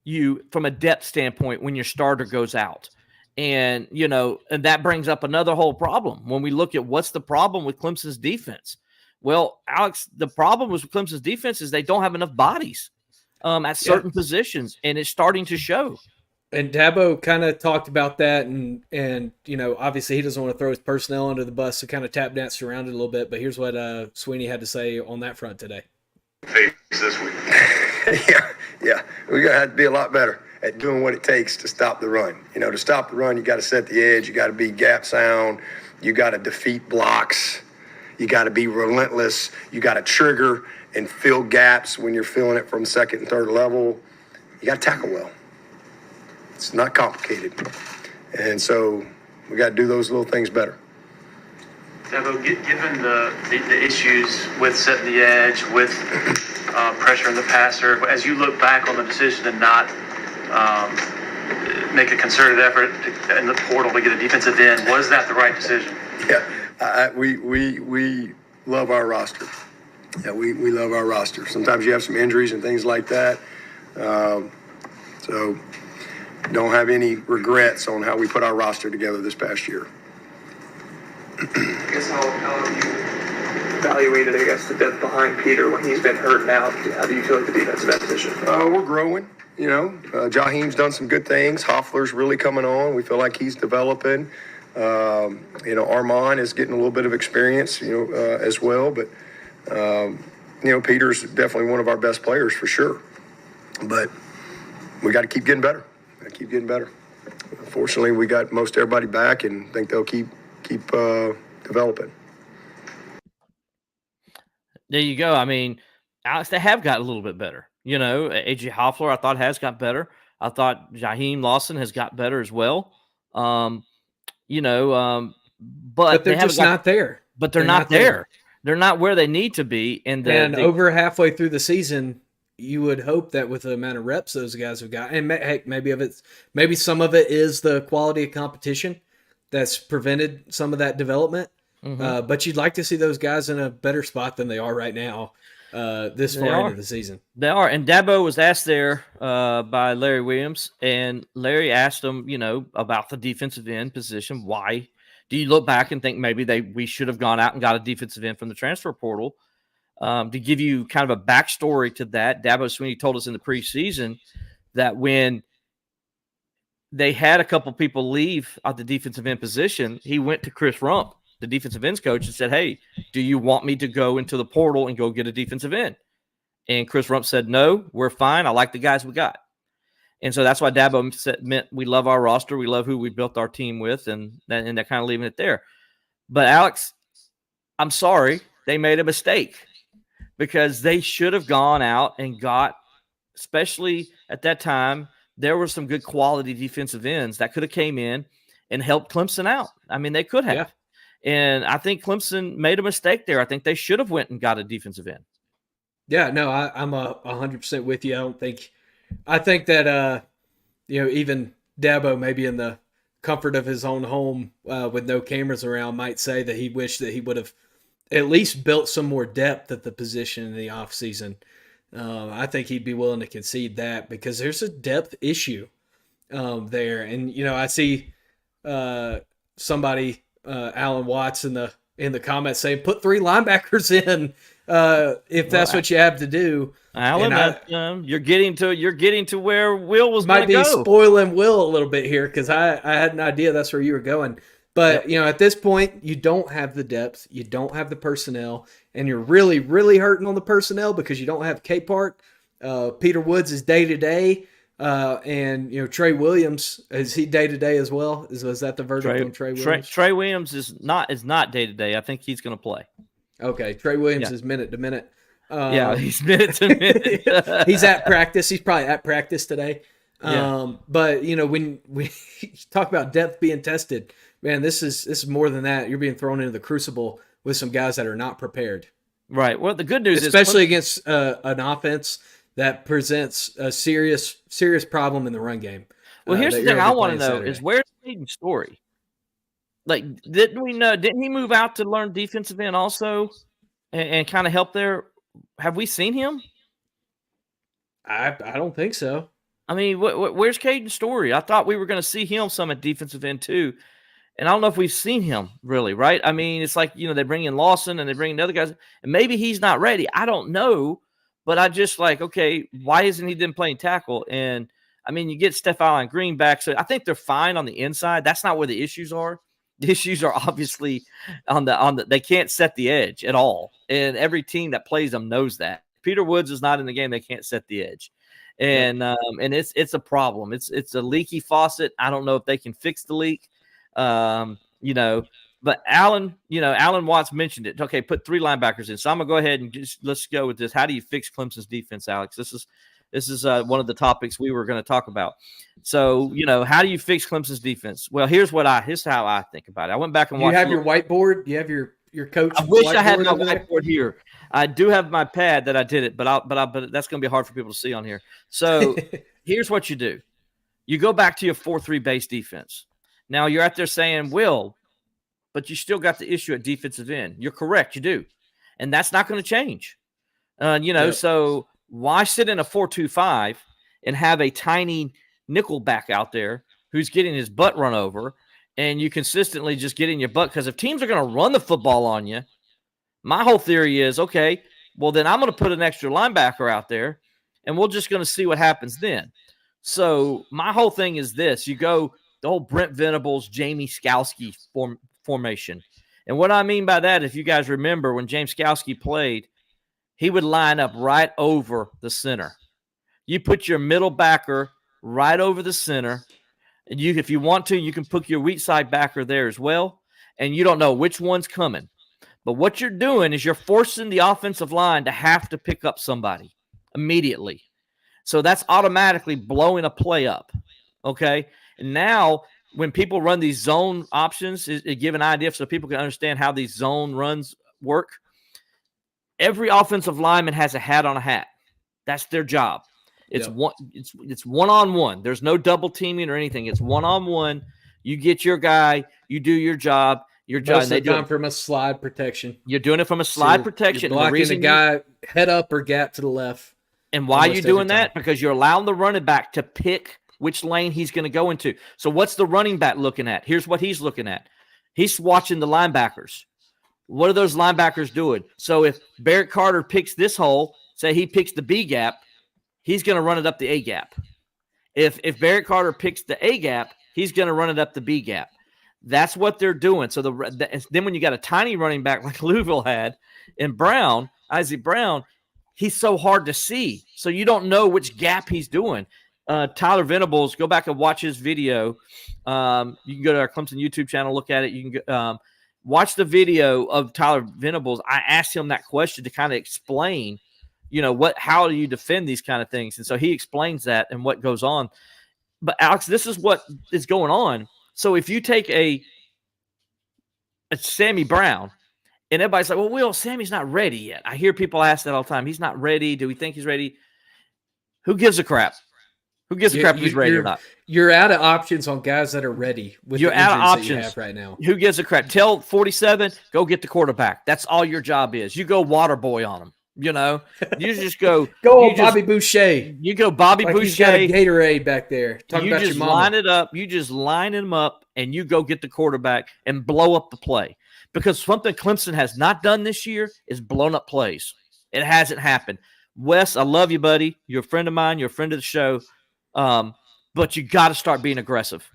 you from a depth standpoint when your starter goes out. And, and that brings up another whole problem when we look at what's the problem with Clemson's defense. Well, Alex, the problem with Clemson's defense is they don't have enough bodies at certain positions, and it's starting to show. And Dabo kind of talked about that, and obviously he doesn't want to throw his personnel under the bus, so kind of tap danced around it a little bit. But here's what Swinney had to say on that front today. Face this week. Yeah. We're going to have to be a lot better at doing what it takes to stop the run. To stop the run, you got to set the edge. You got to be gap sound. You got to defeat blocks. You got to be relentless. You got to trigger and fill gaps when you're filling it from second and third level. You got to tackle well. It's not complicated. And so we got to do those little things better. Dabo, given the issues with setting the edge, with pressure in the passer, as you look back on the decision to not make a concerted effort in the portal to get a defensive end, was that the right decision? Yeah, we love our roster. Yeah, we love our roster. Sometimes you have some injuries and things like that. So don't have any regrets on how we put our roster together this past year. I guess how have you evaluated, the depth behind Peter when he's been hurt now? How do you feel like the defensive end position? We're growing. Jaheim's done some good things. Hoffler's really coming on. We feel like he's developing. Armand is getting a little bit of experience, as well. But, Peter's definitely one of our best players for sure. But we got to keep getting better. Fortunately, we got most everybody back, and think they'll keep developing. There you go. I mean, Alex, they have got a little bit better. A.J. Hoffler, I thought, has got better. I thought Jaheim Lawson has got better as well. But they're just not there. But they're not there. They're not where they need to be. And over halfway through the season, you would hope that with the amount of reps those guys have got, and maybe some of it is the quality of competition that's prevented some of that development. Mm-hmm. But you'd like to see those guys in a better spot than they are right now this far into the season. They are. And Dabo was asked there by Larry Williams, and Larry asked him, about the defensive end position. Why do you look back and think maybe we should have gone out and got a defensive end from the transfer portal? To give you kind of a backstory to that, Dabo Swinney told us in the preseason that when they had a couple people leave at the defensive end position, he went to Chris Rump, the defensive ends coach, and said, "Hey, do you want me to go into the portal and go get a defensive end?" And Chris Rump said, "No, we're fine. I like the guys we got." And so that's why Dabo meant we love our roster. We love who we built our team with, and they're kind of leaving it there. But Alex, I'm sorry, they made a mistake because they should have gone out and got, especially at that time, there were some good quality defensive ends that could have came in and helped Clemson out. I mean, they could have. Yeah. And I think Clemson made a mistake there. I think they should have went and got a defensive end. Yeah, no, I'm 100% with you. I think that, even Dabo, maybe in the comfort of his own home with no cameras around, might say that he wished that he would have at least built some more depth at the position in the offseason. I think he'd be willing to concede that because there's a depth issue there. And, I see somebody, Alan Watts, in the comments saying, put 3 linebackers in if that's what you have to do. Alan, you're getting to where Will was might going to be go. Spoiling Will a little bit here because I had an idea that's where you were going. But, at this point, you don't have the depth, you don't have the personnel, and you're really, really hurting on the personnel because you don't have Capehart. Peter Woods is day-to-day, and, Trey Williams, is he day-to-day as well? Is that the verdict on Trey Williams? Trey Williams is not day-to-day. I think he's going to play. Okay, Trey Williams is minute-to-minute. He's minute-to-minute. He's at practice. He's probably at practice today. Yeah. But, when we talk about depth being tested, man, this is more than that. You're being thrown into the crucible with some guys that are not prepared. Right. Well, the good news especially against an offense that presents a serious problem in the run game. Well, here's the thing I want to know is where's Caden Story? Like, didn't he move out to learn defensive end also and kind of help there? Have we seen him? I don't think so. I mean, where's Caden Story? I thought we were going to see him some at defensive end too. And I don't know if we've seen him really, right? I mean, it's like, they bring in Lawson and they bring in other guys, and maybe he's not ready. I don't know, but I just okay, why isn't he then playing tackle? And, I mean, you get Steph Allen Green back, so I think they're fine on the inside. That's not where the issues are. The issues are obviously on the they can't set the edge at all, and every team that plays them knows that. Peter Woods is not in the game. They can't set the edge. And it's a problem. It's a leaky faucet. I don't know if they can fix the leak. But Alan Watts mentioned it. Okay, put 3 linebackers in. So I'm gonna go ahead and let's go with this. How do you fix Clemson's defense, Alex? This is one of the topics we were going to talk about. So, how do you fix Clemson's defense? Well, here's how I think about it. I went back and watched. You have your whiteboard. You have your coach. I wish I had my whiteboard here. I do have my pad that I did it, but that's going to be hard for people to see on here. So here's what you do. You go back to your 4-3 base defense. Now you're out there saying, Will, but you still got the issue at defensive end. You're correct. You do. And that's not going to change. So why sit in a 4-2-5 and have a tiny nickel back out there who's getting his butt run over, and you consistently just get in your butt? Because if teams are going to run the football on you, my whole theory is, okay, well, then I'm going to put an extra linebacker out there, and we're just going to see what happens then. So my whole thing is this. You go the whole Brent Venables, Jamie Skowski formation. And what I mean by that, if you guys remember, when James Skowski played, he would line up right over the center. You put your middle backer right over the center, and if you want to, you can put your weak side backer there as well, and you don't know which one's coming. But what you're doing is you're forcing the offensive line to have to pick up somebody immediately. So that's automatically blowing a play up, okay? And now when people run these zone options, it give an idea so people can understand how these zone runs work. Every offensive lineman has a hat on a hat. That's their job. It's one-on-one. There's no double teaming or anything. It's one-on-one. You get your guy. You do your job. Most of the time from a slide protection. You're doing it from a slide protection. You're blocking the guy head up or gap to the left. And why are you doing that? Because you're allowing the running back to pick which lane he's going to go into. So what's the running back looking at? Here's what he's looking at. He's watching the linebackers. What are those linebackers doing? So if Barrett Carter picks this hole, say he picks the B gap, he's going to run it up the A gap. If Barrett Carter picks the A gap, he's going to run it up the B gap. That's what they're doing. So then when you got a tiny running back like Louisville had, and Isaac Brown, he's so hard to see. So you don't know which gap he's doing. Tyler Venables, go back and watch his video. You can go to our Clemson YouTube channel, look at it. You can watch the video of Tyler Venables. I asked him that question to kind of explain, how do you defend these kind of things? And so he explains that and what goes on. But Alex, this is what is going on. So if you take a Sammy Brown, and everybody's like, well, Will, Sammy's not ready yet. I hear people ask that all the time. He's not ready. Do we think he's ready? Who gives a crap? Who gives a crap if he's ready or not? You're out of options on guys that are ready with you're the out of injuries options that you have right now. Who gives a crap? Tell 47, go get the quarterback. That's all your job is. You go water boy on him. You just go. Go Bobby Boucher. You go Bobby Boucher. He's got a Gatorade back there. You just line it up. You just line him up, and you go get the quarterback and blow up the play. Because something Clemson has not done this year is blown up plays. It hasn't happened. Wes, I love you, buddy. You're a friend of mine. You're a friend of the show. But you got to start being aggressive.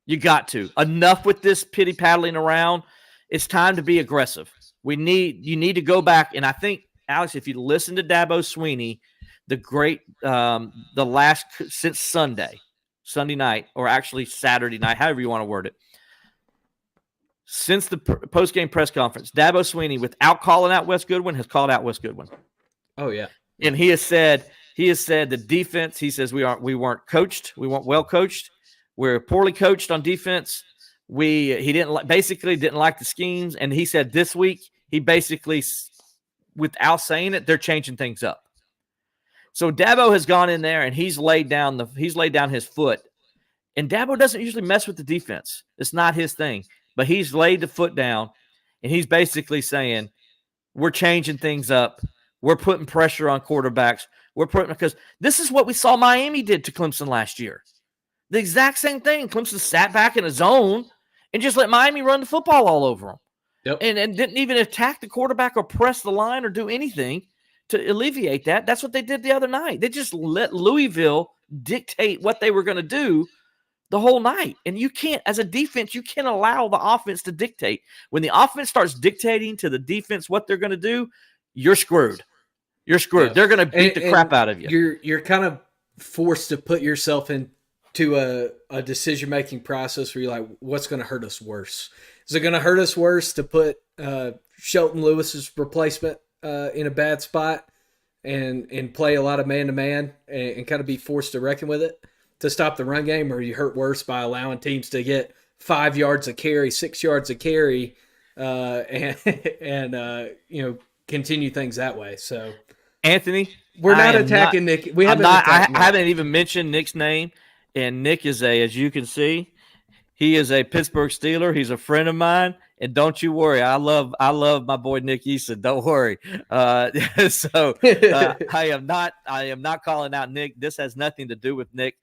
You got to. Enough with this pity paddling around. It's time to be aggressive. You need to go back. And I think, Alex, if you listen to Dabo Swinney, the last since Sunday night, or actually Saturday night, however you want to word it, since the post-game press conference, Dabo Swinney, without calling out Wes Goodwin, has called out Wes Goodwin. Oh yeah, and he has said the defense. He says we weren't coached. We weren't well coached. We're poorly coached on defense. He didn't like the schemes, and he said this week he basically, without saying it, they're changing things up. So Dabo has gone in there and he's laid down his foot. And Dabo doesn't usually mess with the defense. It's not his thing. But he's laid the foot down and he's basically saying, we're changing things up. We're putting pressure on quarterbacks. Because this is what we saw Miami did to Clemson last year. The exact same thing. Clemson sat back in a zone and just let Miami run the football all over them. Yep. And didn't even attack the quarterback or press the line or do anything to alleviate that. That's what they did the other night. They just let Louisville dictate what they were going to do the whole night. And you can't, as a defense, you can't allow the offense to dictate. When the offense starts dictating to the defense what they're going to do, you're screwed. You're screwed. Yeah. They're going to beat the crap out of you. You're kind of forced to put yourself into a decision-making process where you're like, what's going to hurt us worse? Is it going to hurt us worse to put Shelton Lewis's replacement in a bad spot and play a lot of man-to-man and kind of be forced to reckon with it to stop the run game, or are you hurt worse by allowing teams to get 5 yards a carry, 6 yards a carry, and continue things that way? So, Anthony, we're not attacking Nick. I haven't even mentioned Nick's name, and Nick is as you can see, he is a Pittsburgh Steeler. He's a friend of mine, and don't you worry. I love my boy Nick Eason. Don't worry. I am not calling out Nick. This has nothing to do with Nick.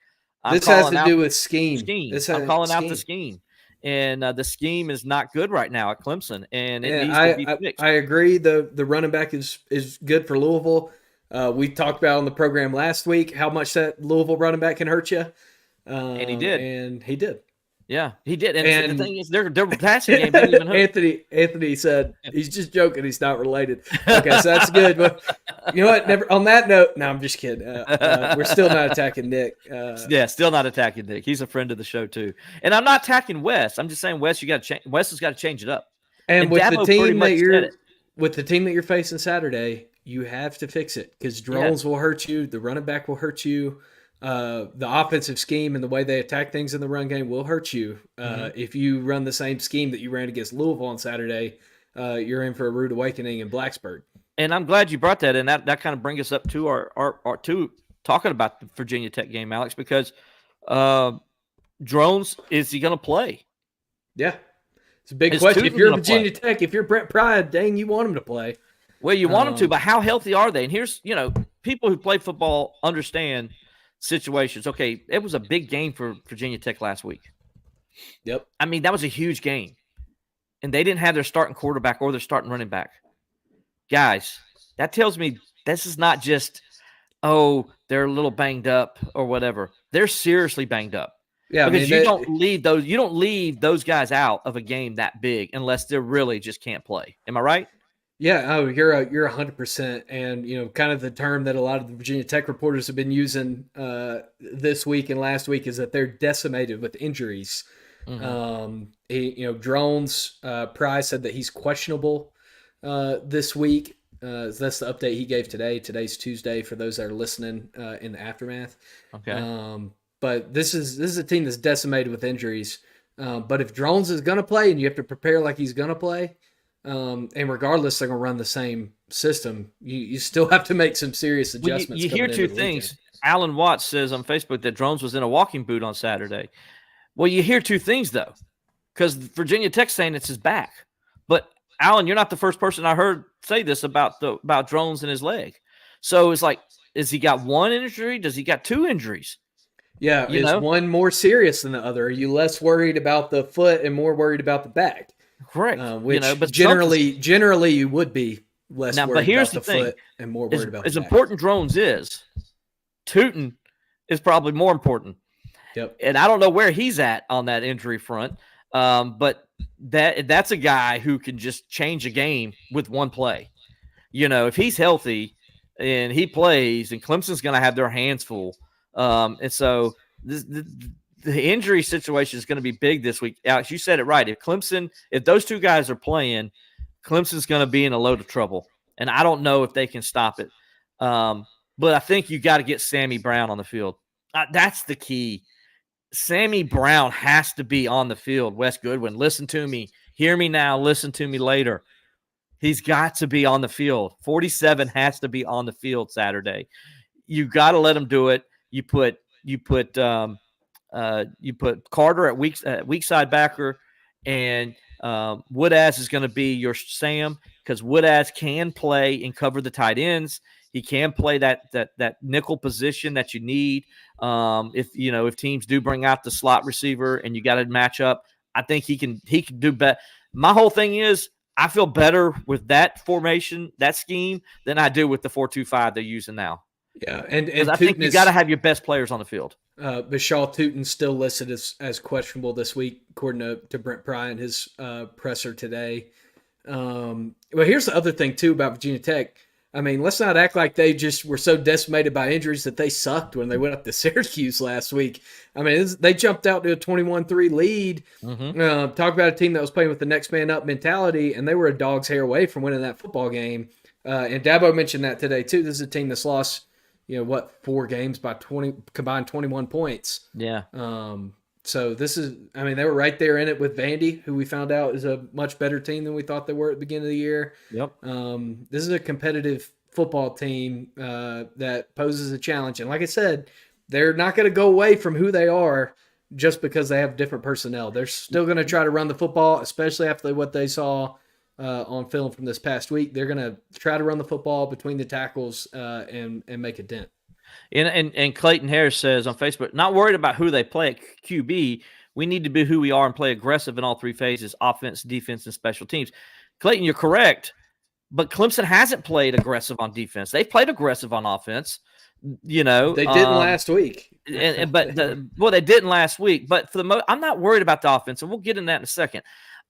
This has to do with scheme. I'm calling out the scheme, and the scheme is not good right now at Clemson, and it needs to be fixed. I agree. The running back is good for Louisville. We talked about on the program last week how much that Louisville running back can hurt you, and he did. And he did. Yeah, he did. And the thing is, their passing game didn't even hurt. Anthony said he's just joking. He's not related. Okay, so that's good. But you know what? Never. On that note, no, I'm just kidding. We're still not attacking Nick. Still not attacking Nick. He's a friend of the show too. And I'm not attacking Wes. I'm just saying Wes, Wes has got to change it up. And with the team that you're facing Saturday, you have to fix it because drones will hurt you. The running back will hurt you. The offensive scheme and the way they attack things in the run game will hurt you. If you run the same scheme that you ran against Louisville on Saturday, you're in for a rude awakening in Blacksburg. And I'm glad you brought that in. That kind of brings us up to our talking about the Virginia Tech game, Alex, because drones, is he going to play? Yeah, it's a big question. If you're Virginia Tech, if you're Brent Pryde, dang, you want him to play. Well, you want him to, but how healthy are they? And here's, people who play football understand situations. Okay, it was a big game for Virginia Tech last week. Yep. I mean, that was a huge game. And they didn't have their starting quarterback or their starting running back. Guys, that tells me this is not just, they're a little banged up or whatever. They're seriously banged up. Yeah, because you don't leave those guys out of a game that big unless they really just can't play. Am I right? Yeah, you're 100%, and kind of the term that a lot of the Virginia Tech reporters have been using this week and last week is that they're decimated with injuries. Drones Price said that he's questionable this week. So that's the update he gave today. Today's Tuesday for those that are listening in the aftermath. Okay. But this is a team that's decimated with injuries. But if Drones is going to play and you have to prepare like he's going to play. And regardless, they're going to run the same system. You still have to make some serious adjustments. You hear two things. Alan Watts says on Facebook that Drones was in a walking boot on Saturday. Well, you hear two things, though, because Virginia Tech's saying it's his back. But, Alan, you're not the first person I heard say this about Drones and his leg. So it's like, has he got one injury? Does he got two injuries? Yeah, is one more serious than the other? Are you less worried about the foot and more worried about the back? Correct. Which but generally you would be less worried about the foot and more worried about the back. As important Drones is, Tootin is probably more important. Yep. And I don't know where he's at on that injury front. But that's a guy who can just change a game with one play. If he's healthy and he plays, and Clemson's going to have their hands full. And so the injury situation is going to be big this week. Alex, you said it right. If those two guys are playing, Clemson's going to be in a load of trouble. And I don't know if they can stop it. But I think you got to get Sammy Brown on the field. That's the key. Sammy Brown has to be on the field. Wes Goodwin, listen to me. Hear me now. Listen to me later. He's got to be on the field. 47 has to be on the field Saturday. You got to let him do it. You put Carter at weak side backer, and Woodaz is going to be your Sam, because Woodaz can play and cover the tight ends. He can play that nickel position that you need. If teams do bring out the slot receiver and you got to match up, I think he can do better. My whole thing is, I feel better with that formation, that scheme, than I do with the 4-2-5 they're using now. Yeah, and I think you got to have your best players on the field. Bashal Tootin's still listed as questionable this week, according to Brent Pry in his presser today. Well, here's the other thing, too, about Virginia Tech. I mean, let's not act like they just were so decimated by injuries that they sucked when they went up to Syracuse last week. I mean, they jumped out to a 21-3 lead. Mm-hmm. Talk about a team that was playing with the next man up mentality, and they were a dog's hair away from winning that football game. And Dabo mentioned that today, too. This is a team that's lost, 4 games by combined 21 points. Yeah. So this is, they were right there in it with Vandy, who we found out is a much better team than we thought they were at the beginning of the year. Yep. This is a competitive football team that poses a challenge. And like I said, they're not going to go away from who they are just because they have different personnel. They're still going to try to run the football, especially after what they saw on film from this past week. They're going to try to run the football between the tackles and make a dent. And Clayton Harris says on Facebook, not worried about who they play at QB. We need to be who we are and play aggressive in all 3 phases: offense, defense, and special teams. Clayton, you're correct, but Clemson hasn't played aggressive on defense. They've played aggressive on offense. They didn't last week. They didn't last week. But for the I'm not worried about the offense, and we'll get into that in a second.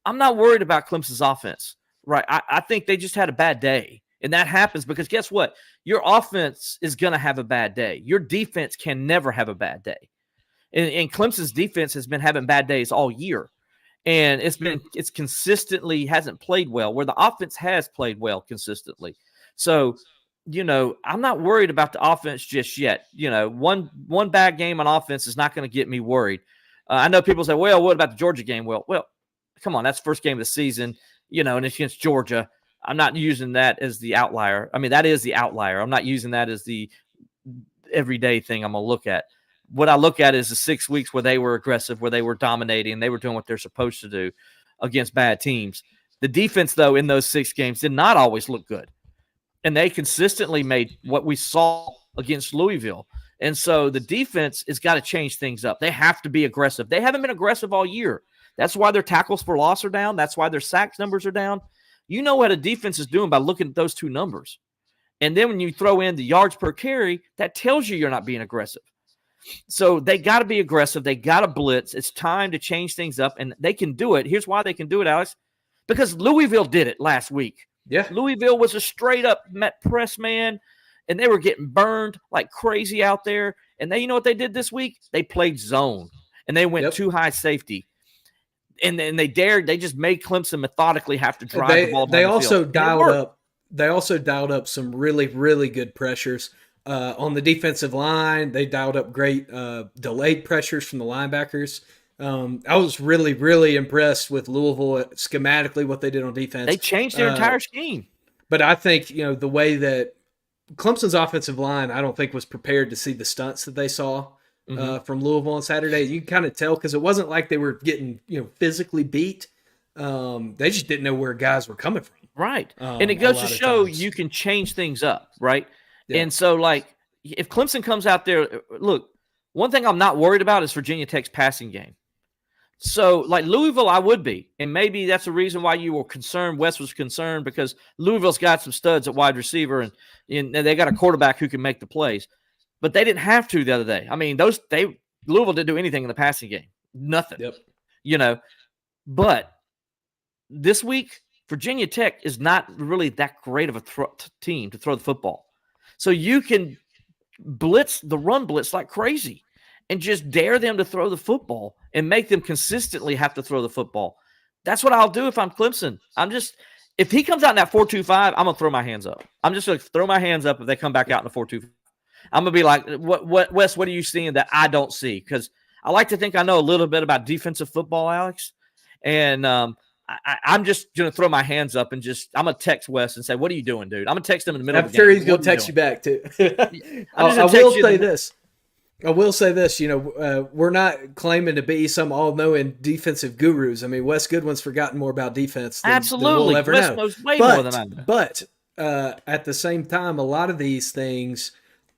I'm not worried about Clemson's offense. Right? I think they just had a bad day. And that happens because guess what? Your offense is going to have a bad day. Your defense can never have a bad day. And Clemson's defense has been having bad days all year. And it's consistently hasn't played well, where the offense has played well consistently. So, I'm not worried about the offense just yet. One bad game on offense is not going to get me worried. I know people say, well, what about the Georgia game? Well, come on, that's the first game of the season, and it's against Georgia. I'm not using that as the outlier. That is the outlier. I'm not using that as the everyday thing I'm going to look at. What I look at is the 6 weeks where they were aggressive, where they were dominating, they were doing what they're supposed to do against bad teams. The defense, though, in those 6 games did not always look good. And they consistently made what we saw against Louisville. And so the defense has got to change things up. They have to be aggressive. They haven't been aggressive all year. That's why their tackles for loss are down. That's why their sacks numbers are down. You know what a defense is doing by looking at those 2 numbers. And then when you throw in the yards per carry, that tells you you're not being aggressive. So they got to be aggressive. They got to blitz. It's time to change things up, and they can do it. Here's why they can do it, Alex. Because Louisville did it last week. Yeah. Louisville was a straight-up met press man, and they were getting burned like crazy out there. And you know what they did this week? They played zone, and they went too high safety. And then they just made Clemson methodically have to drive the ball down the field. They also dialed up some really, really good pressures on the defensive line. They dialed up great delayed pressures from the linebackers. I was really, really impressed with Louisville schematically, what they did on defense. They changed their entire scheme. But I think, the way that Clemson's offensive line, I don't think was prepared to see the stunts that they saw from Louisville on Saturday. You can kind of tell because it wasn't like they were getting, physically beat. They just didn't know where guys were coming from. Right. And it goes to show you can change things up, right? Yeah. And so, if Clemson comes out there, look, one thing I'm not worried about is Virginia Tech's passing game. So, Louisville, I would be. And maybe that's the reason why you were concerned. Wes was concerned because Louisville's got some studs at wide receiver, and they got a quarterback who can make the plays. But they didn't have to the other day. Louisville didn't do anything in the passing game. Nothing. Yep. You know, but this week, Virginia Tech is not really that great of a team to throw the football. So you can run blitz like crazy and just dare them to throw the football and make them consistently have to throw the football. That's what I'll do if I'm Clemson. If he comes out in that 4-2-5, I'm going to throw my hands up. I'm just going to throw my hands up if they come back out in the 4-2-5. I'm going to be like, Wes, what are you seeing that I don't see? Because I like to think I know a little bit about defensive football, Alex. And I'm just going to throw my hands up and I'm going to text Wes and say, what are you doing, dude? I'm going to text him in the middle of the game. I'm sure he's going to text you back, too. I will say this, we're not claiming to be some all-knowing defensive gurus. I mean, Wes Goodwin's forgotten more about defense than we'll ever Wes know. knows way more than I do. But at the same time, a lot of these things,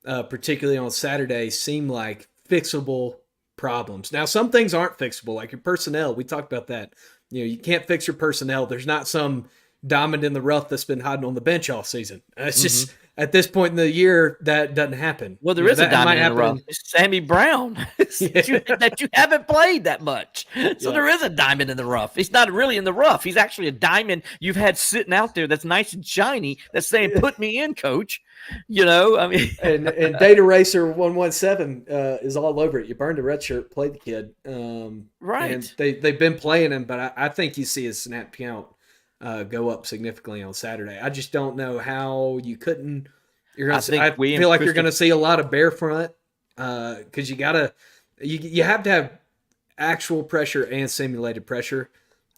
particularly on Saturday, seem like fixable problems. Now, some things aren't fixable, like your personnel. We talked about that. You can't fix your personnel. There's not some diamond in the rough that's been hiding on the bench all season. It's just at this point in the year that doesn't happen. Well, there is a diamond in the rough. It's Sammy Brown that you haven't played that much. So there is a diamond in the rough. He's not really in the rough. He's actually a diamond you've had sitting out there that's nice and shiny that's saying, put me in, coach. I mean. and Data Racer 117 is all over it. You burned a red shirt, played the kid. Right. And they've been playing him, but I think you see his snap count go up significantly on Saturday. I just don't know how you couldn't. I feel like you're going to see a lot of bear front because you have to have actual pressure and simulated pressure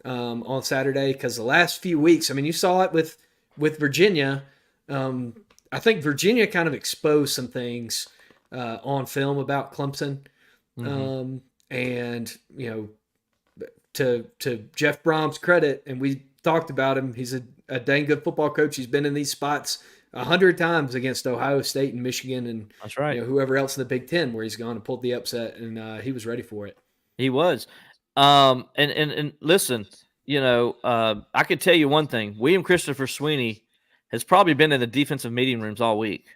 on Saturday because the last few weeks, I mean, you saw it with Virginia. I think Virginia kind of exposed some things on film about Clemson, and to Jeff Brom's credit, and we talked about him. He's a dang good football coach. He's been in these spots 100 times against Ohio State and Michigan and that's right. Whoever else in the Big Ten where he's gone and pulled the upset, and he was ready for it. He was. And listen, I could tell you one thing. William Christopher Swinney has probably been in the defensive meeting rooms all week.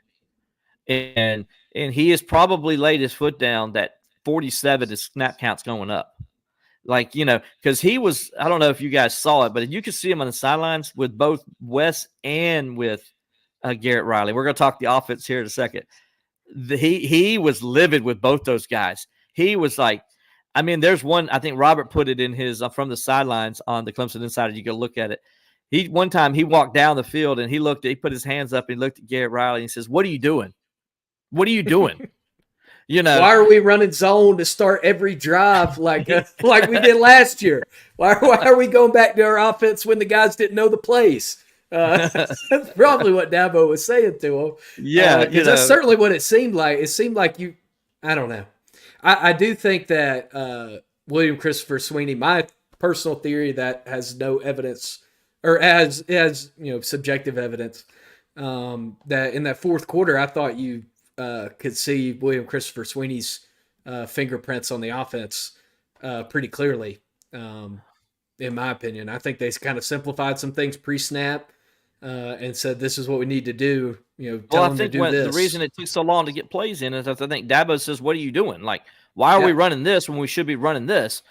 And he has probably laid his foot down that 47 his snap count's going up. Like, because he was, I don't know if you guys saw it, but you could see him on the sidelines with both Wes and with Garrett Riley. We're going to talk the offense here in a second. He was livid with both those guys. He was like, I mean, there's one, I think Robert put it in his from the sidelines on the Clemson Insider. You go look at it. One time he walked down the field and he put his hands up and he looked at Garrett Riley and he says, "What are you doing? What are you doing?" Why are we running zone to start every drive like we did last year? Why are we going back to our offense when the guys didn't know the plays? That's probably what Dabo was saying to him. Yeah, that's certainly what it seemed like. It seemed like I don't know. I do think that William Christopher Swinney, my personal theory that has no evidence or as subjective evidence, that in that fourth quarter, I thought you could see William Christopher Swinney's fingerprints on the offense pretty clearly, in my opinion. I think they kind of simplified some things pre-snap and said, this is what we need to do. I think the reason it took so long to get plays in is I think Dabo says, "What are you doing? Like, why are we running this when we should be running this?"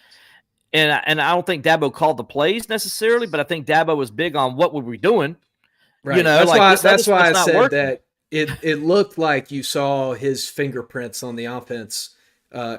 And I don't think Dabo called the plays necessarily, but I think Dabo was big on what were we doing. Right. That's why I said that it looked like you saw his fingerprints on the offense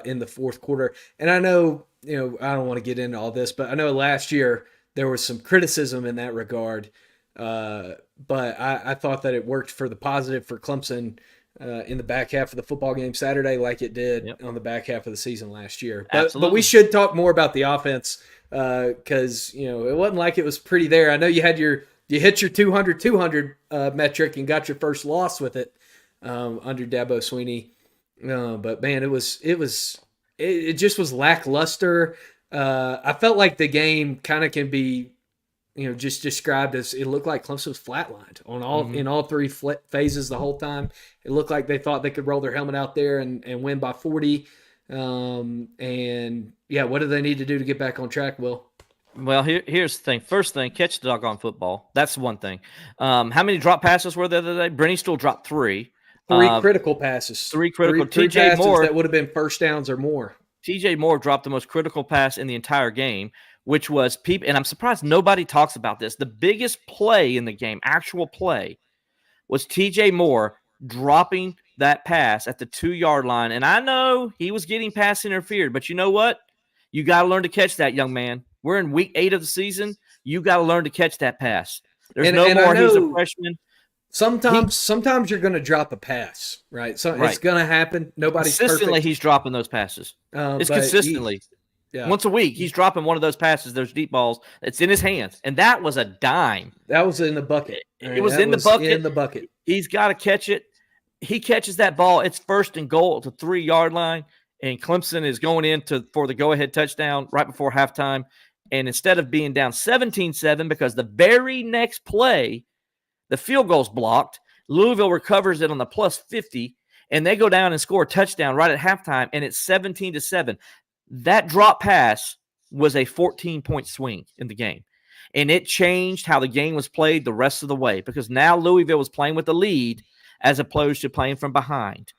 in the fourth quarter. And I know, I don't want to get into all this, but I know last year there was some criticism in that regard. But I thought that it worked for the positive for Clemson in the back half of the football game Saturday, like it did on the back half of the season last year. But we should talk more about the offense because it wasn't like it was pretty there. I know you hit your 200 metric and got your first loss with it under Dabo Swinney. But man, it just was lackluster. I felt like the game kind of can be, just described as it looked like Clemson was flatlined on in all three phases the whole time. It looked like they thought they could roll their helmet out there and win by 40. And yeah, what do they need to do to get back on track, Will? Well, here's the thing. First thing, catch the doggone football. That's one thing. How many drop passes were there the other day? Brenny still dropped 3. Three critical passes. Three critical. Three TJ passes Moore that would have been first downs or more. TJ Moore dropped the most critical pass in the entire game, which was people. And I'm surprised nobody talks about this. The biggest play in the game, actual play, was TJ Moore dropping that pass at the 2-yard line. And I know he was getting pass interfered, but you know what? You got to learn to catch that, young man. We're in week 8 of the season. You got to learn to catch that pass. There's no more. He's a freshman. Sometimes you're going to drop a pass, right? So it's going to happen. Nobody's consistently perfect. He's dropping those passes. It's consistently. Once a week, he's dropping one of those passes, those deep balls. It's in his hands, and that was a dime. That was in the bucket. It was in the bucket. He's got to catch it. He catches that ball. It's 1st and goal at the 3-yard line, and Clemson is going in for the go-ahead touchdown right before halftime. And instead of being down 17-7, because the very next play, the field goal's blocked, Louisville recovers it on the plus 50, and they go down and score a touchdown right at halftime, and it's 17-7. That drop pass was a 14-point swing in the game, and it changed how the game was played the rest of the way, because now Louisville was playing with the lead as opposed to playing from behind,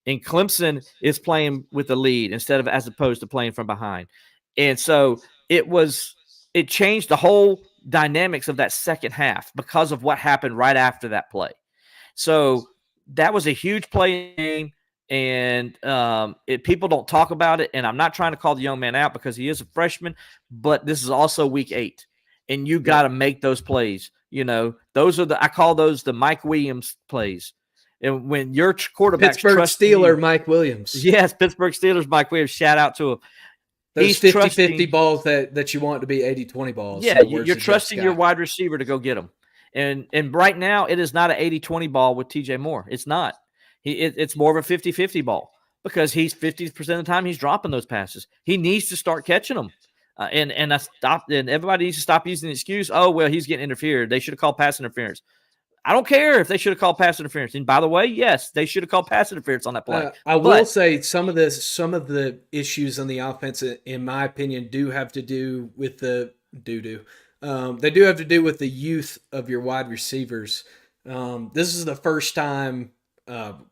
and Clemson is playing with the lead as opposed to playing from behind. And so it changed the whole dynamics of that second half because of what happened right after that play. So that was a huge play game. And people don't talk about it, and I'm not trying to call the young man out because he is a freshman, but this is also week 8, and you got to make those plays. You know, I call those the Mike Williams plays. And when your quarterback, Pittsburgh Steeler Mike Williams. Yes, Pittsburgh Steelers Mike Williams. Shout out to him. Those 50-50 balls that you want to be 80-20 balls. Yeah, you're trusting your wide receiver to go get them. And right now, it is not an 80-20 ball with TJ Moore. It's not. It's more of a 50-50 ball because he's 50% of the time he's dropping those passes. He needs to start catching them. And everybody needs to stop using the excuse, oh, well, he's getting interfered. They should have called pass interference. I don't care if they should have called pass interference. And by the way, yes, they should have called pass interference on that play. I will say some of the issues on the offense, in my opinion, do have to do with the they do have to do with the youth of your wide receivers. This is the first time,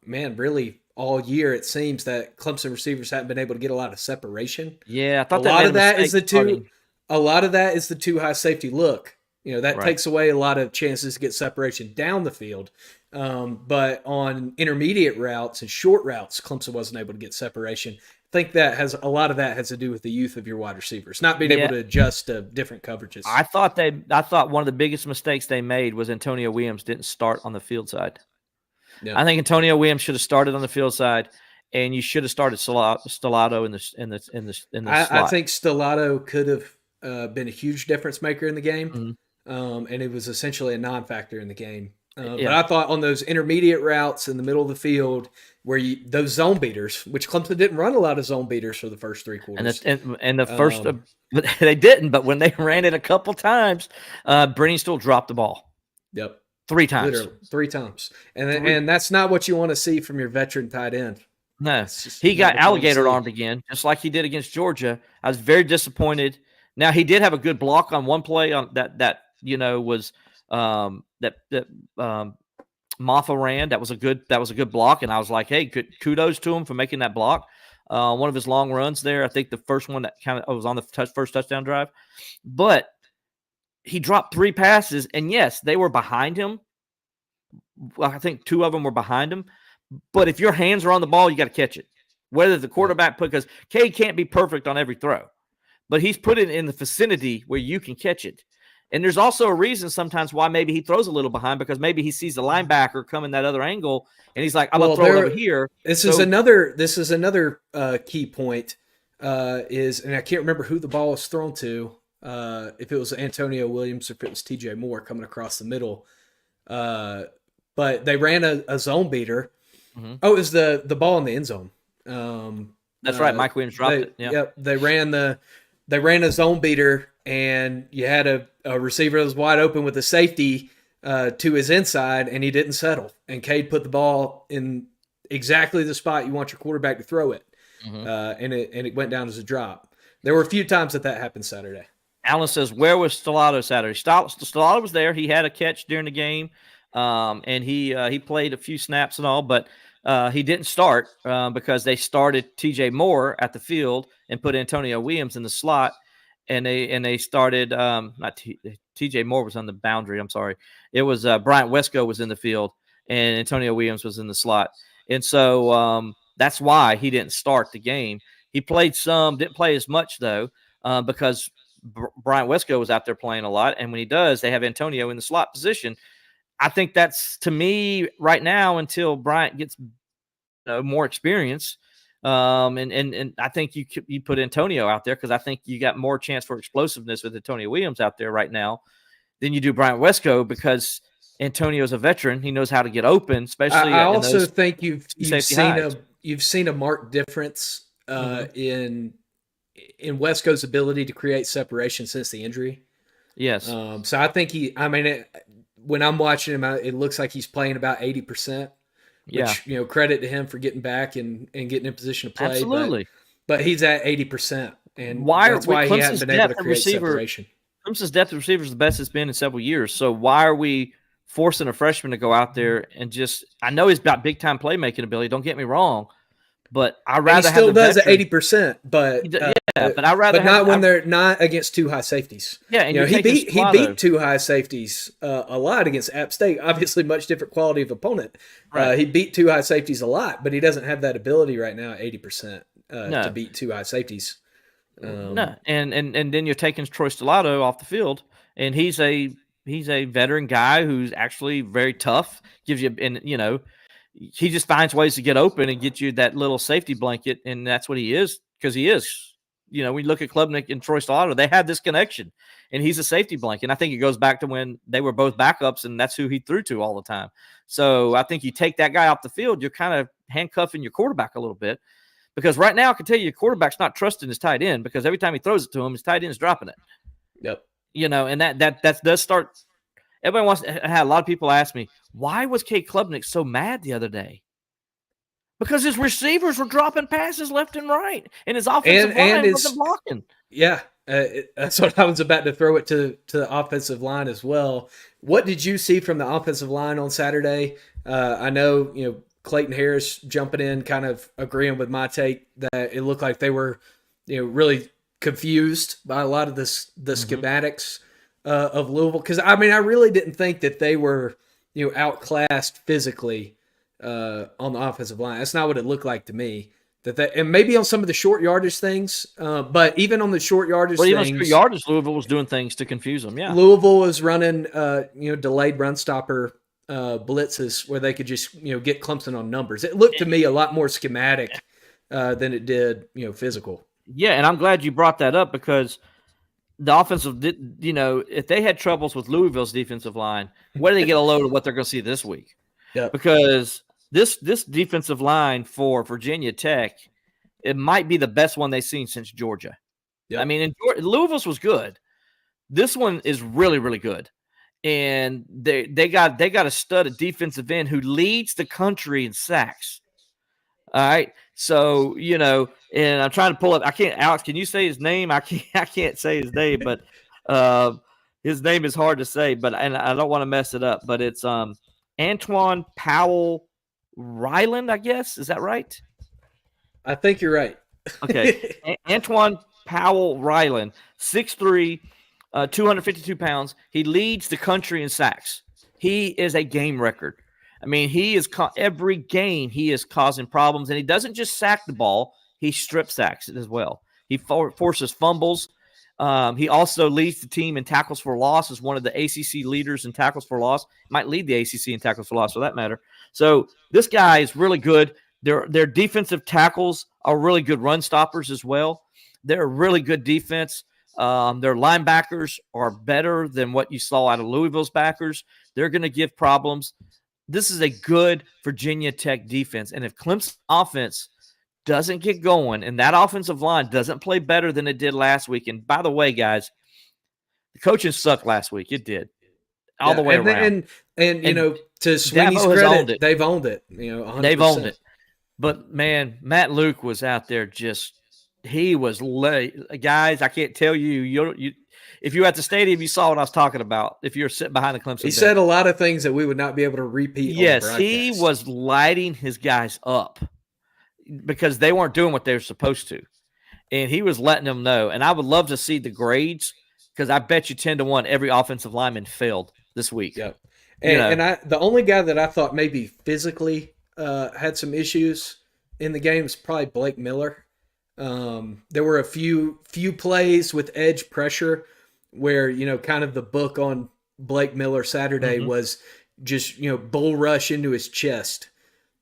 really all year it seems that Clemson receivers haven't been able to get a lot of separation. Yeah, I thought a lot of that is the too high safety look. You know, that takes away a lot of chances to get separation down the field. But on intermediate routes and short routes, Clemson wasn't able to get separation. I think a lot of that has to do with the youth of your wide receivers, not being able to adjust to different coverages. I thought one of the biggest mistakes they made was Antonio Williams didn't start on the field side. Yeah. I think Antonio Williams should have started on the field side, and you should have started Stellato in the slot. I think Stellato could have been a huge difference maker in the game, and it was essentially a non-factor in the game. But I thought on those intermediate routes in the middle of the field, where those zone beaters, which Clemson didn't run a lot of zone beaters for the first 3 quarters, and the first they didn't, but when they ran it a couple times, Brenny still dropped the ball. Yep. 3 times. Literally, 3 times. And that's not what you want to see from your veteran tight end. No. He got alligator armed again, just like he did against Georgia. I was very disappointed. Now, he did have a good block on one play on that was Maffa ran. That was a good block, and I was like, hey, kudos to him for making that block. One of his long runs there. I think the first one that kind of was on the first touchdown drive. But he dropped 3 passes, and yes, they were behind him. Well, I think 2 of them were behind him. But if your hands are on the ball, you got to catch it. Whether the quarterback because Cade can't be perfect on every throw, but he's put it in the vicinity where you can catch it. And there's also a reason sometimes why maybe he throws a little behind, because maybe he sees the linebacker coming that other angle, and he's like, I'm going to throw it over here. This is another key point, and I can't remember who the ball was thrown to, if it was Antonio Williams or if it was TJ Moore coming across the middle. But they ran a zone beater. Mm-hmm. Oh, it was the ball in the end zone. That's right. Mike Williams dropped it. Yeah. Yep. They ran a zone beater, and you had a receiver that was wide open with a safety to his inside, and he didn't settle. And Cade put the ball in exactly the spot you want your quarterback to throw it, and it went down as a drop. There were a few times that happened Saturday. Alan says, where was Stellato Saturday? Stellato was there. He had a catch during the game. and he played a few snaps and all, but he didn't start because they started TJ Moore at the field and put Antonio Williams in the slot, and they started not TJ Moore was on the boundary. I'm sorry, it was Bryant Wesco was in the field and Antonio Williams was in the slot, and so that's why he didn't start the game. He played some, didn't play as much though, because Bryant Wesco was out there playing a lot, and when he does, they have Antonio in the slot position. I think that's, to me, right now, until Bryant gets more experience, and I think you put Antonio out there because I think you got more chance for explosiveness with Antonio Williams out there right now than you do Bryant Wesco, because Antonio's a veteran. He knows how to get open, especially. I also think you've seen a marked difference in Wesco's ability to create separation since the injury. Yes. So I think when I'm watching him, it looks like he's playing about 80%. Which, credit to him for getting back and getting in position to play. Absolutely. But he's at 80%, and that's why he Clemson's hasn't been able to create separation. Clemson's depth of receiver is the best it's been in several years. So why are we forcing a freshman to go out there and just – I know he's got big-time playmaking ability, don't get me wrong, but I'd rather have the veteran. He still does at 80%, but but I'd rather when they're not against two high safeties. Yeah, and he beat two high safeties a lot against App State. Obviously, much different quality of opponent. Right. He beat two high safeties a lot, but he doesn't have that ability right now at 80% to beat two high safeties. No, and then you're taking Troy Stellato off the field, and he's a veteran guy who's actually very tough. Gives you, and he just finds ways to get open and get you that little safety blanket, and that's what he is, because he is. We look at Klubnik and Troy Stellato, they have this connection, and he's a safety blanket. And I think it goes back to when they were both backups, and that's who he threw to all the time. So I think you take that guy off the field, you're kind of handcuffing your quarterback a little bit, because right now I can tell you your quarterback's not trusting his tight end, because every time he throws it to him, his tight end is dropping it. Yep. And that does start. Everybody had a lot of people ask me, why was Cade Klubnik so mad the other day? Because his receivers were dropping passes left and right, and his offensive line wasn't blocking. Yeah, that's what I was about to throw it to the offensive line as well. What did you see from the offensive line on Saturday? I know, Clayton Harris jumping in, kind of agreeing with my take that it looked like they were, really confused by a lot of the schematics of Louisville. Because, I really didn't think that they were, outclassed physically on the offensive line. That's not what it looked like to me. And maybe on some of the short yardage things, but even on the short yardage things, even short yardage, Louisville was doing things to confuse them. Yeah, Louisville was running, delayed run stopper blitzes where they could just, get Clemson on numbers. It looked to me a lot more schematic than it did, physical. Yeah, and I'm glad you brought that up, because the offensive, if they had troubles with Louisville's defensive line, where do they get a load of what they're going to see this week? Yeah, because this defensive line for Virginia Tech, it might be the best one they've seen since Georgia. Yep. Louisville's was good. This one is really, really good. And they got a stud at defensive end who leads the country in sacks. All right. So, and I'm trying to pull up. I can't, Alex, can you say his name? I can't say his name, but his name is hard to say, and I don't want to mess it up, but it's Antoine Powell Ryland, I guess. Is that right? I think you're right. Okay. Antoine Powell Ryland, 6'3", 252 pounds. He leads the country in sacks. He is a game record. Every game he is causing problems, and he doesn't just sack the ball, he strip sacks it as well. He forces fumbles. He also leads the team in tackles for loss, as one of the ACC leaders in tackles for loss. Might lead the ACC in tackles for loss, for that matter. So this guy is really good. Their defensive tackles are really good run stoppers as well. They're a really good defense. Their linebackers are better than what you saw out of Louisville's backers. They're going to give problems. This is a good Virginia Tech defense. And if Clemson offense doesn't get going and that offensive line doesn't play better than it did last week, and by the way, guys, the coaching sucked last week. It did. All the way around. And to Swinney's credit, they've owned it. 100%. They've owned it. But, man, Matt Luke was out there he was late. Guys, I can't tell you. if you were at the stadium, you saw what I was talking about. If you're sitting behind the Clemson He bench. said a lot of things that we would not be able to repeat. Yes, on the he broadcast. was lighting his guys up because they weren't doing what they were supposed to. And he was letting them know. And I would love to see the grades because I bet you 10-1 every offensive lineman failed this week. Yep. You know. And the only guy that I thought maybe physically had some issues in the game was probably Blake Miller. There were a few plays with edge pressure where, kind of the book on Blake Miller Saturday was just, bull rush into his chest.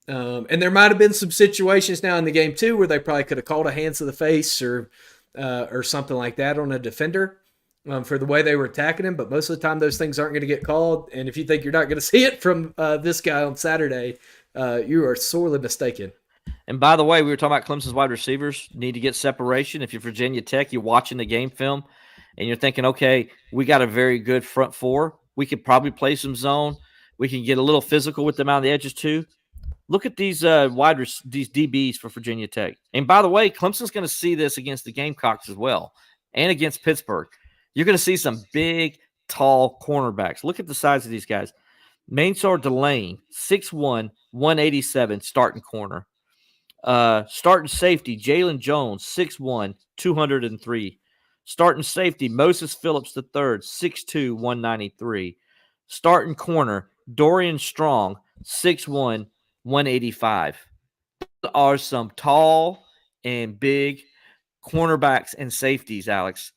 And there might have been some situations now in the game too where they probably could have called a hands to the face or something like that on a defender for the way they were attacking him. But most of the time, those things aren't going to get called. And if you think you're not going to see it from this guy on Saturday, you are sorely mistaken. And by the way, we were talking about Clemson's wide receivers need to get separation. If you're Virginia Tech, you're watching the game film and you're thinking, okay, we got a very good front four. We could probably play some zone. We can get a little physical with them on the edges too. Look at these these DBs for Virginia Tech. And by the way, Clemson's going to see this against the Gamecocks as well and against Pittsburgh. You're going to see some big, tall cornerbacks. Look at the size of these guys. Mainsor Delane, 6'1", 187, starting corner. Starting safety, Jalen Jones, 6'1", 203. Starting safety, Moses Phillips III, 6'2", 193. Starting corner, Dorian Strong, 6'1", 185. Those are some tall and big cornerbacks and safeties, Alex.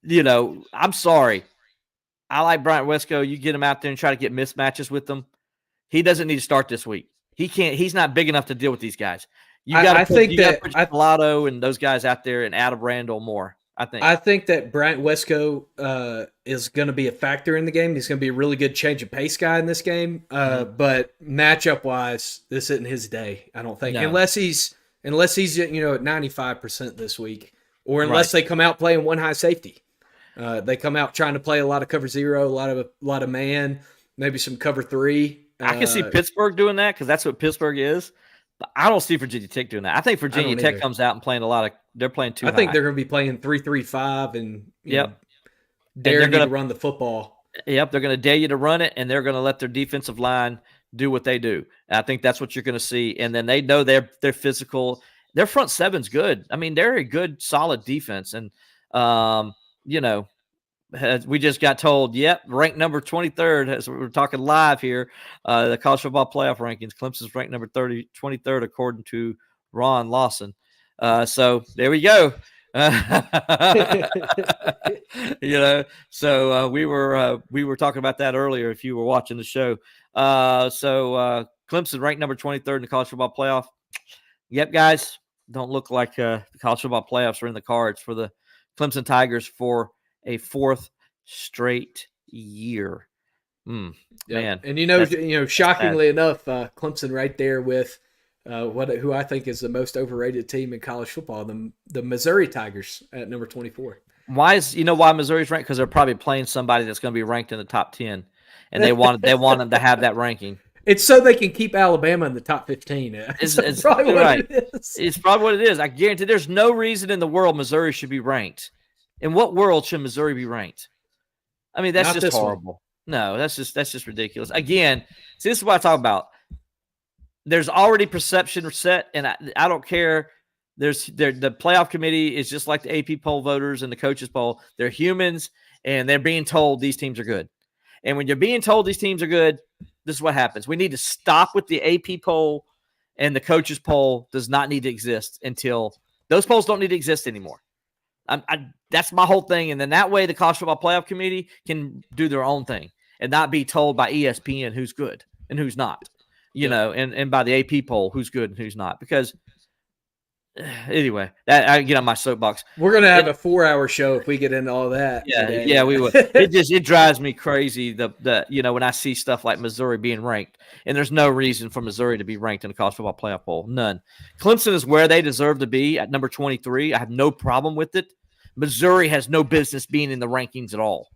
I'm sorry. I like Bryant Wesco. You get him out there and try to get mismatches with them. He doesn't need to start this week. He can't. He's not big enough to deal with these guys. You got to put Pilato and those guys out there and Adam Randall more. I think that Bryant Wesco is going to be a factor in the game. He's going to be a really good change of pace guy in this game. But matchup wise, this isn't his day. I don't think, unless he's at 95% this week, or unless they come out playing one high safety. They come out trying to play a lot of cover zero, a lot of man, maybe some cover three. I can see Pittsburgh doing that because that's what Pittsburgh is. But I don't see Virginia Tech doing that. I think Virginia Tech comes out and playing they're playing too high. I think they're going to be playing 3-3-5 and dare you to run the football. Yep, they're going to dare you to run it, and they're going to let their defensive line do what they do. And I think that's what you're going to see. And then they know they're physical. Their front seven's good. I mean, they're a good, solid defense. And, we just got told, ranked number 23rd, as we're talking live here, the college football playoff rankings. Clemson's ranked number 23rd, according to Ron Lawson. So there we go. So we were talking about that earlier if you were watching the show. So Clemson ranked number 23rd in the college football playoff. Yep, guys, don't look like the college football playoffs are in the cards for the Clemson Tigers for a fourth straight year. Man. And shockingly enough, Clemson right there with who I think is the most overrated team in college football, the Missouri Tigers at number 24. Why Missouri's ranked? Because they're probably playing somebody that's going to be ranked in the top 10, and they want them to have that ranking. It's so they can keep Alabama in the top 15. It's probably what it is. It's probably what it is. I guarantee there's no reason in the world Missouri should be ranked. In what world should Missouri be ranked? I mean, that's just horrible. No, that's just ridiculous. Again, see, this is what I talk about. There's already perception set, and I don't care. The playoff committee is just like the AP poll voters and the coaches poll. They're humans, and they're being told these teams are good. And when you're being told these teams are good, this is what happens. We need to stop with the AP poll, and the coaches poll does not need to exist until those polls don't need to exist anymore. That's my whole thing. And then that way the college football playoff committee can do their own thing and not be told by ESPN who's good and who's not, and by the AP poll who's good and who's not. Because anyway, I get on my soapbox. We're going to have a 4-hour show if we get into all that. Yeah, we will. It drives me crazy when I see stuff like Missouri being ranked, and there's no reason for Missouri to be ranked in the college football playoff poll. None. Clemson is where they deserve to be at number 23. I have no problem with it. Missouri has no business being in the rankings at all.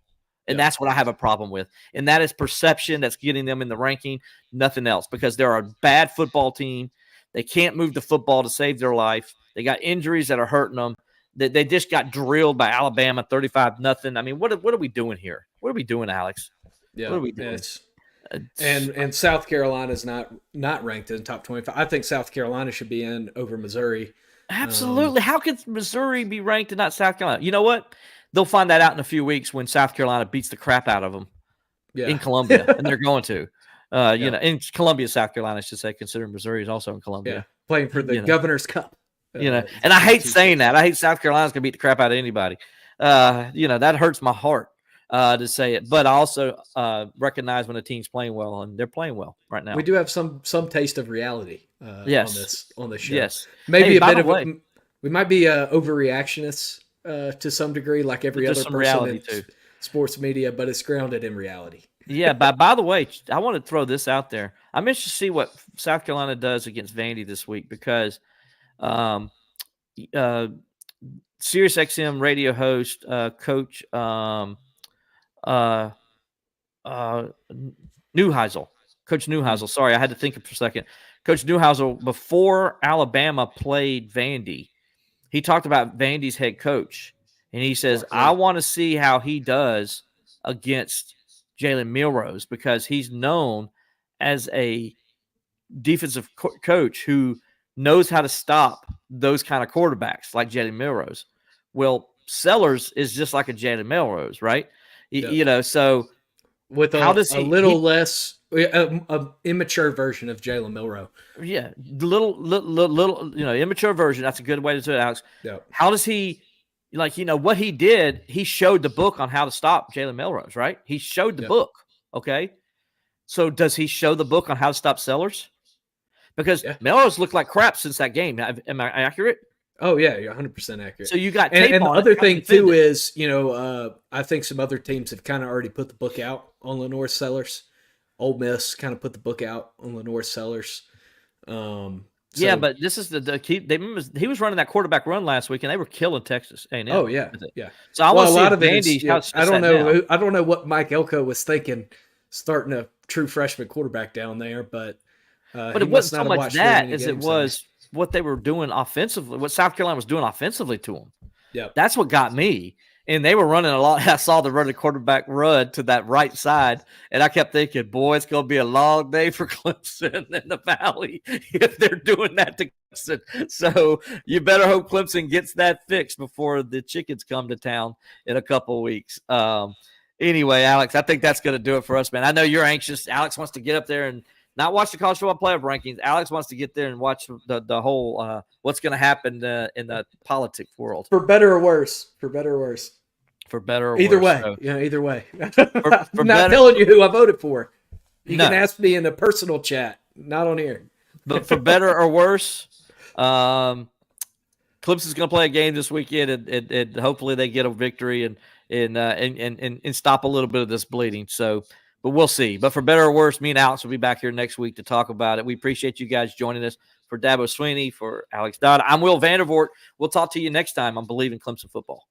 And that's what I have a problem with. And that is perception that's getting them in the ranking, nothing else, because they're a bad football team. They can't move the football to save their life. They got injuries that are hurting them. They just got drilled by Alabama 35-0. I mean, what are we doing here? What are we doing, Alex? Yeah, what are we doing? And South Carolina's not ranked in the top 25. I think South Carolina should be in over Missouri. Absolutely. How could Missouri be ranked and not South Carolina? You know what? They'll find that out in a few weeks when South Carolina beats the crap out of them in Columbia, and they're going to. You know, in Columbia, South Carolina, I should say, considering Missouri is also in Columbia. Yeah, playing for the Governor's Cup. You know, and I hate saying that. I hate South Carolina's going to beat the crap out of anybody. You know, that hurts my heart to say it. But I also recognize when a team's playing well, and they're playing well right now. We do have some taste of reality on this show. Yes. Maybe a bit of we might be overreactionists to some degree, like every other person in sports media, but it's grounded in reality. Yeah, by the way, I want to throw this out there. I'm interested to see what South Carolina does against Vandy this week because Sirius XM radio host Coach Neuheisel. Sorry, I had to think for a second. Coach Neuheisel, before Alabama played Vandy, he talked about Vandy's head coach, and he says, I want to see how he does against Jalen Milrose because he's known as a defensive coach who knows how to stop those kind of quarterbacks like Jalen Milrose. Well, Sellers is just like a Jalen Milrose, right? Yeah. You know, so with a little less immature version of Jalen Milroe. Yeah, little, you know, immature version. That's a good way to do it, Alex. Yeah. How does he, like, you know, what he did? He showed the book on how to stop Jalen Milrose, right? He showed the book. Okay, so does he show the book on how to stop Sellers? Because Melrose looked like crap since that game. Am I accurate? Oh, yeah, you're 100% accurate. So you got tape and the on other thing, too, is, you know, I think some other teams have kind of already put the book out on Lenore Sellers. Ole Miss kind of put the book out on Lenore Sellers. Yeah, but this is the key. He was running that quarterback run last week, and they were killing Texas A&M. Oh, yeah, yeah. So I want to see if Vandy. I don't know what Mike Elko was thinking starting a true freshman quarterback down there, but it wasn't so much that as it was what they were doing offensively, what South Carolina was doing offensively to them. Yeah, that's what got me. And they were running a lot. I saw the running quarterback run to that right side, and I kept thinking, boy, it's going to be a long day for Clemson in the Valley if they're doing that to Clemson. So you better hope Clemson gets that fixed before the chickens come to town in a couple of weeks. Anyway, Alex, I think that's going to do it for us, man. I know you're anxious. Alex wants to get up there and not watch the college football playoff rankings. Alex wants to get there and watch the whole what's going to happen in the politics world. For better or worse. For better or worse. For better or either worse. Way. So, either way. For I'm not telling you who I voted for. You can ask me in a personal chat, not on here. But for better or worse, Clemson's going to play a game this weekend, and hopefully they get a victory and stop a little bit of this bleeding. So, but we'll see. But for better or worse, me and Alex will be back here next week to talk about it. We appreciate you guys joining us. For Dabo Swinney, for Alex Dodd, I'm Will Vandervoort. We'll talk to you next time on Believe in Clemson Football.